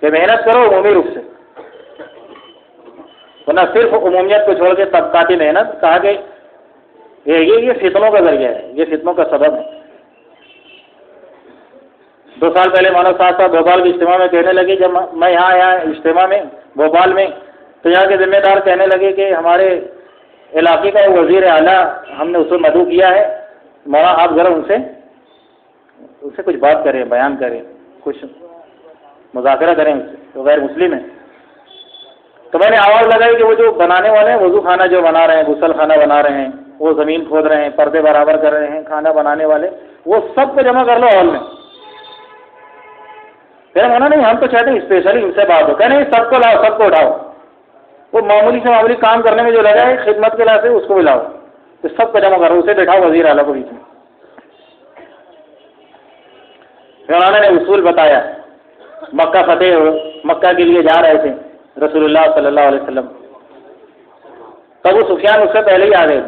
کہ محنت کرو عمومی روپ سے. ورنہ صرف عمومیت کو چھوڑ کے طبقاتی محنت کہا کہ یہ فتنوں کا ذریعہ ہے، یہ فتنوں کا سبب ہے. 2 سال پہلے مولانا صاحب بھوپال کے اجتماع میں کہنے لگے، جب میں یہاں آیا اجتماع میں بھوپال میں، تو یہاں کے ذمہ دار کہنے لگے کہ ہمارے علاقے کا وزیر اعلیٰ ہم نے اس کو مدعو کیا ہے، مولانا آپ ذرا ان سے کچھ بات کریں، بیان کریں، کچھ مذاکرہ کریں، اس سے تو غیر مسلم ہے. تو میں نے آواز لگائی کہ وہ جو بنانے والے ہیں، وضو خانہ جو بنا رہے ہیں، غسل خانہ بنا رہے ہیں، وہ زمین کھود رہے ہیں، پردے برابر کر رہے ہیں، کھانا بنانے والے، وہ سب کو جمع کر لو ہال میں. پھر ہونا نہیں، ہم تو چاہتے ہیں اسپیشلی ان سے بات ہو. کہ نہیں، سب کو لاؤ، سب کو اٹھاؤ. وہ معمولی سے معمولی کام کرنے میں جو لگا ہے خدمت کے لحاظ سے اس کو بھی لاؤ. تو سب کو جمع کرو، اسے بٹھاؤ وزیر اعلیٰ کو بیچ میں. پھر انہوں نے اصول بتایا. مکہ مکہ کے لیے جا رہے تھے رسول اللہ صلی اللہ علیہ وسلم. ابو سفیان اس سے پہلے ہی آ گئے.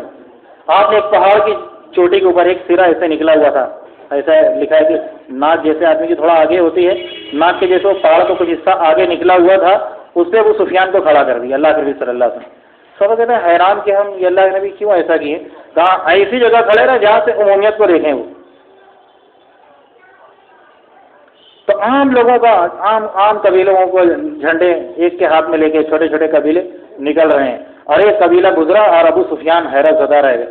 آپ نے ایک پہاڑ کی چوٹی کے اوپر ایک سرا ایسے نکلا ہوا تھا، ایسا لکھا ہے کہ ناک جیسے آدمی کی تھوڑا آگے ہوتی ہے، ناک کے جیسے وہ پہاڑ کا کچھ حصہ آگے نکلا ہوا تھا. اس سے ابو سفیان کو کھڑا کر دیا اللہ کے نبی صلی اللہ علیہ وسلم. سب کہتے ہیں حیران کہ ہم یہ اللہ کے نبی کیوں ایسا کیے؟ کہا ایسی جگہ کھڑے رہے جہاں سے عمومیت کو دیکھیں. وہ تو عام لوگوں کا عام قبیلوں کو جھنڈے ایک کے ہاتھ میں لے کے چھوٹے چھوٹے قبیلے نکل رہے ہیں، اور ایک قبیلہ گزرا اور ابو سفیان حیرت زدہ رہ گئے.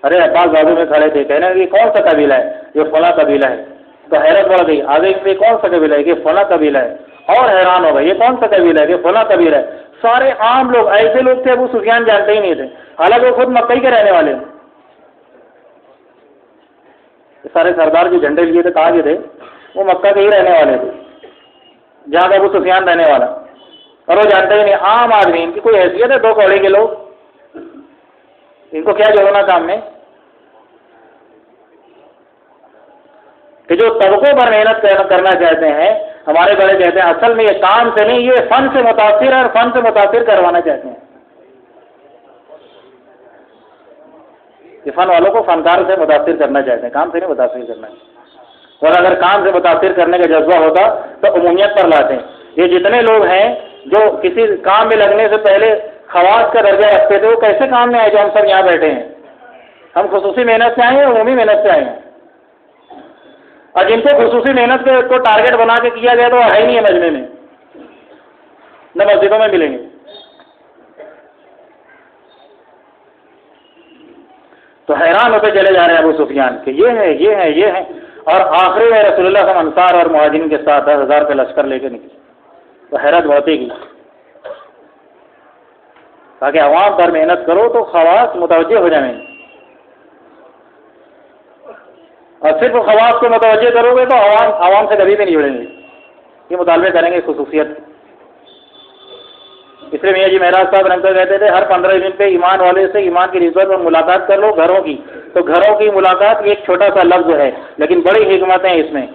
ارے عباس بازو میں کھڑے تھے، کہنے لگے یہ کون سا قبیلہ ہے؟ یہ فلاں قبیلہ ہے. تو حیرت بڑھ گئی. آگے یہ کون سا قبیلہ ہے؟ یہ فلاں قبیلہ ہے. اور حیران ہو گئے، یہ کون سا قبیلہ ہے؟ یہ فلاں قبیلہ ہے. سارے عام لوگ ایسے لوگ تھے ابو سفیان جانتے ہی نہیں تھے، حالانکہ وہ خود مکہ کے رہنے والے ہیں. سارے سردار جو جھنڈے لیے تھے کہاں کے تھے؟ وہ مکہ کے ہی رہنے والے تھے جہاں کا ابو سفیان رہنے والا. اور وہ جانتے ہی نہیں، عام آدمی، ان کی کوئی حیثیت ہے؟ 2 کوڑے کے لوگ، ان کو کیا جوڑنا کام میں؟ کہ جو طبقوں پر محنت کرنا چاہتے ہیں، ہمارے بڑے کہتے ہیں اصل میں یہ کام سے نہیں، یہ فن سے متاثر ہے اور فن سے متاثر کروانا چاہتے ہیں. یہ فن والوں کو فنکار سے متاثر کرنا چاہتے ہیں، کام سے نہیں متاثر کرنا ہے. اور اگر کام سے متاثر کرنے کا جذبہ ہوتا تو عمومیت پر لاتے ہیں. یہ جتنے لوگ ہیں جو کسی کام میں لگنے سے پہلے خواص کا درجہ رکھتے تھے، وہ کیسے کام میں آئے جو ہم سب یہاں بیٹھے ہیں؟ ہم خصوصی محنت سے آئے ہیں، عمومی محنت سے آئے ہیں. اور جن کو خصوصی محنت کو ٹارگیٹ بنا کے کیا گیا تو وہ ہے ہی نہیں ہے مجمع میں. نہ مسجدوں میں ملیں گے. تو حیران ہوتے چلے جا رہے ہیں ابو سفیان کہ یہ ہے یہ ہے یہ ہے. اور آخری میں رسول اللہ صلی اللہ علیہ وسلم انصار اور مہاجرین کے ساتھ 10,000 کا لشکر لے کے نکلے. تو حیرت بڑھتی گئی تاکہ عوام پر محنت کرو تو خواص متوجہ ہو جائیں. اور صرف خواص کو متوجہ کرو گے تو عوام سے کبھی بھی نہیں جڑیں گے. یہ مطالبے کریں گے خصوصیت. اس لیے میاں جی مہراج صاحب رحمۃ اللہ کہتے تھے ہر 15 دن پہ ایمان والے سے ایمان کی نسبت اور ملاقات کر لو گھروں کی. تو گھروں کی ملاقات ایک چھوٹا سا لفظ ہے لیکن بڑی حکمت ہیں اس میں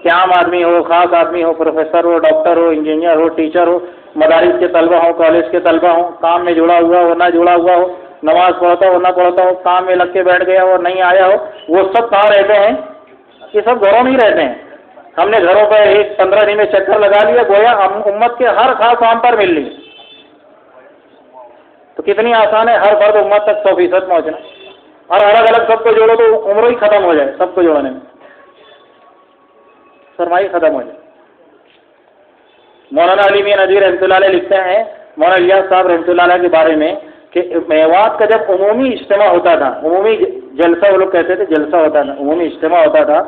کہ عام آدمی ہو خاص آدمی ہو پروفیسر ہو ڈاکٹر ہو انجینئر ہو ٹیچر ہو مدارس کے طلبہ ہوں کالج کے طلبہ ہوں کام میں جڑا ہوا ہو نہ جڑا ہوا ہو نماز پڑھتا ہو نہ پڑھتا ہو کام میں لگ کے بیٹھ گیا ہو نہیں آیا ہو وہ سب کہاں رہتے ہیں؟ یہ سب گھروں میں ہی رہتے ہیں. ہم نے گھروں پہ ایک 15 دن میں چکر لگا لیا گویا امت کے ہر خاص کام پر مل لی. تو کتنی آسان ہے ہر فرد امت تک 100% پہنچنا. اور الگ الگ سب کو جوڑو تو عمر ہی ختم ہو جائے. سب کو جوڑنے میں سرمائی ختم ہو جائے. مولانا علی میاں ندوی رحمۃ اللہ علیہ لکھتے ہیں مولانا الیاس صاحب رحمۃ اللہ علیہ کے بارے میں کہ میوات کا جب عمومی اجتماع ہوتا تھا عمومی جلسہ وہ لوگ کہتے تھے جلسہ ہوتا تھا عمومی اجتماع ہوتا تھا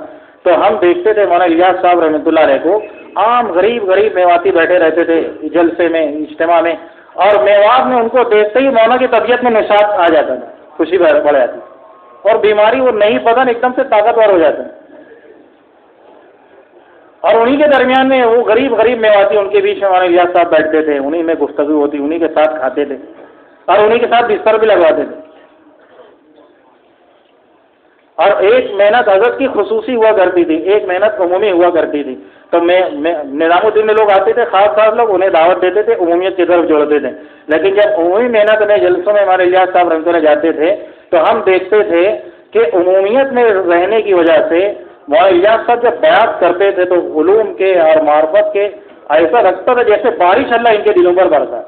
تو ہم دیکھتے تھے مولانا الیاس صاحب رحمۃ اللہ علیہ کو عام غریب میواتی بیٹھے رہتے تھے جلسے میں اجتماع میں اور میوات میں ان کو دیکھتے ہی مولانا کی طبیعت میں نشاط آ جاتا تھا خوشی بڑھ جاتی اور بیماری وہ نہیں پتہ ایک دم سے طاقتور ہو جاتا ہے. اور انہی کے درمیان میں وہ غریب میواتی ان کے بیچ میں مولانا الیاس صاحب بیٹھتے تھے انہی میں گفتگو ہوتی انہی کے ساتھ کھاتے تھے اور انہی کے ساتھ بستر بھی لگواتے تھے. اور ایک محنت حضرت کی خصوصی ہوا کرتی تھی ایک محنت عمومی ہوا کرتی تھی. تو نظام الدین میں لوگ آتے تھے خاص لوگ انہیں دعوت دیتے تھے عمومیت کی طرف جوڑتے تھے. لیکن جب عمومی محنت میں جلسوں میں ہمارے الیاس صاحب رحمۃ اللہ جاتے تھے تو ہم دیکھتے تھے کہ عمومیت میں رہنے کی وجہ سے مولانا الیاس صاحب جب بیعت کرتے تھے تو علوم کے اور معرفت کے ایسا لگتا تھا جیسے بارش اللہ ان کے دلوں پر برسا.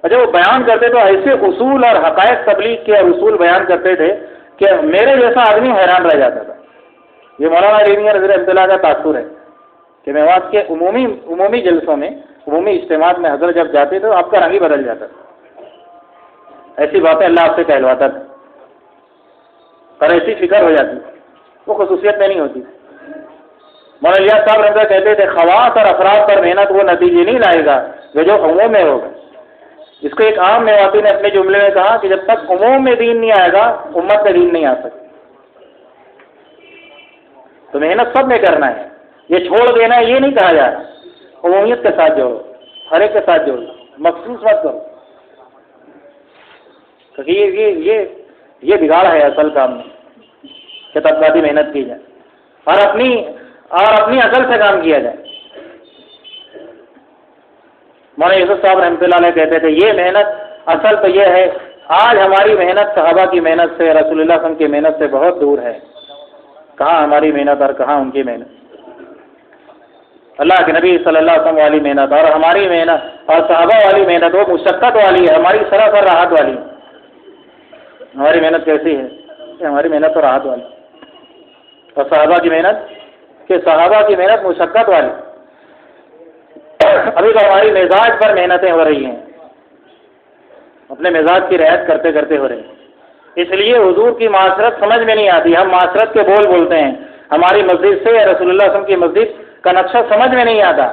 جب وہ بیان کرتے تو ایسے اصول اور حقائق تبلیغ کے اور اصول بیان کرتے تھے کہ میرے جیسا آدمی حیران رہ جاتا تھا. یہ مولانا علی میاں ندوی رحمۃ اللہ کا تاثر ہے کہ میوات کے عمومی جلسوں میں عمومی اجتماعات میں حضرت جب جاتے تو آپ کا رنگ ہی بدل جاتا تھا. ایسی باتیں اللہ آپ سے کہلواتا تھا اور ایسی فکر ہو جاتی وہ خصوصیت میں نہیں ہوتی. مولانا الیاس صاحب رحمۃ اللہ کہتے تھے خواص اور افراد پر محنت وہ نتیجے نہیں لائے گا جو عموم میں ہوگا. اس کو ایک عام میواتی نے اپنے جملے میں کہا کہ جب تک عموم میں دین نہیں آئے گا امت میں دین نہیں آ سکتا. تو محنت سب میں کرنا ہے یہ چھوڑ دینا یہ نہیں کہا جا رہا. عمومیت کے ساتھ جوڑو ہر ایک کے ساتھ جوڑو مخصوص مت کرو کیونکہ یہ بگاڑ ہے اصل کام میں کہ طبقاتی محنت کی جائے اور اپنی عقل سے کام کیا جائے. مولانا یوسف صاحب رحمۃ اللہ علیہ کہتے تھے یہ محنت اصل تو یہ ہے آج ہماری محنت صحابہ کی محنت سے رسول اللہ صلی اللہ علیہ وسلم کی محنت سے بہت دور ہے. کہاں ہماری محنت اور کہاں ان کی محنت. اللہ کے نبی صلی اللہ علیہ وسلم والی محنت اور ہماری محنت اور صحابہ والی محنت وہ مشقت والی ہے ہماری سراسر راحت والی. ہماری محنت کیسی ہے کہ ہماری محنت تو راحت والی اور صحابہ کی محنت مشقت والی. ابھی تو ہماری مزاج پر محنتیں ہو رہی ہیں اپنے مزاج کی رعایت کرتے کرتے ہو رہی ہیں. اس لیے حضور کی معاشرت سمجھ میں نہیں آتی. ہم معاشرت کے بول بولتے ہیں ہماری مسجد سے رسول اللہ صلی اللہ علیہ وسلم کی مسجد کا نقشہ سمجھ میں نہیں آتا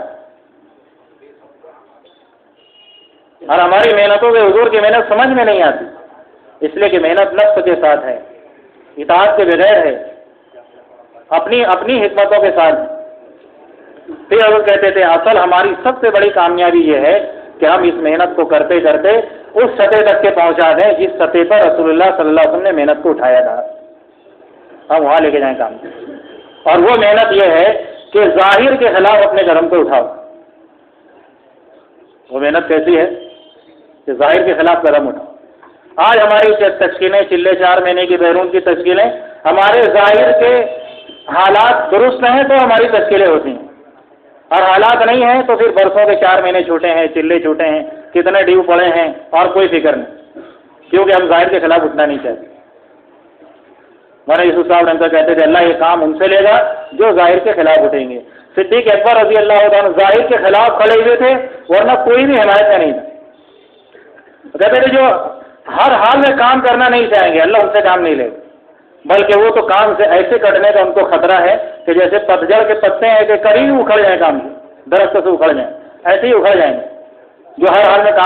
اور ہماری محنتوں کے حضور کی محنت سمجھ میں نہیں آتی. اس لیے کہ محنت نفس کے ساتھ ہے اطاعت کے بغیر ہے اپنی حکمتوں کے ساتھ. پھر حضرت کہتے تھے اصل ہماری سب سے بڑی کامیابی یہ ہے کہ ہم اس محنت کو کرتے کرتے اس سطح تک کے پہنچا دیں جس سطح پر رسول اللہ صلی اللہ علیہ وسلم نے محنت کو اٹھایا تھا. ہم وہاں لے کے جائیں کام اور وہ محنت یہ ہے کہ ظاہر کے خلاف اپنے دھرم کو اٹھاؤ. وہ محنت کیسی ہے کہ ظاہر کے خلاف قدم اٹھاؤ. آج ہماری تشکیلیں چلے 4 مہینے کی بیرون کی تشکیلیں ہمارے ظاہر کے حالات درست ہیں تو ہماری تشکیلیں ہوتی ہیں اور حالات نہیں ہیں تو پھر برسوں کے 4 مہینے چھوٹے ہیں چلے چھوٹے ہیں کتنے ڈیو پڑے ہیں اور کوئی فکر نہیں کیونکہ ہم ظاہر کے خلاف اٹھنا نہیں چاہتے. مولانا یوسف صاحب رحمۃ اللہ کہتے تھے اللہ یہ کام ان سے لے گا جو ظاہر کے خلاف اٹھیں گے. صدیق اکبر رضی اللہ عنہ ظاہر کے خلاف کھڑے ہوئے تھے، ورنہ کوئی بھی حمایت کا نہیں تھا۔ کہتے تھے جو ہر حال میں کام کرنا نہیں چاہیں گے، اللہ ان سے کام نہیں لے گا، بلکہ وہ تو کام سے ایسے کٹنے کا ان کو خطرہ ہے کہ جیسے پتجھڑ کے پتے ہیں کہ قریب اکھڑ جائیں، کام سے درخت سے اکھڑ جائیں، ایسے ہی اکھڑ جائیں گے جو ہر حال میں کام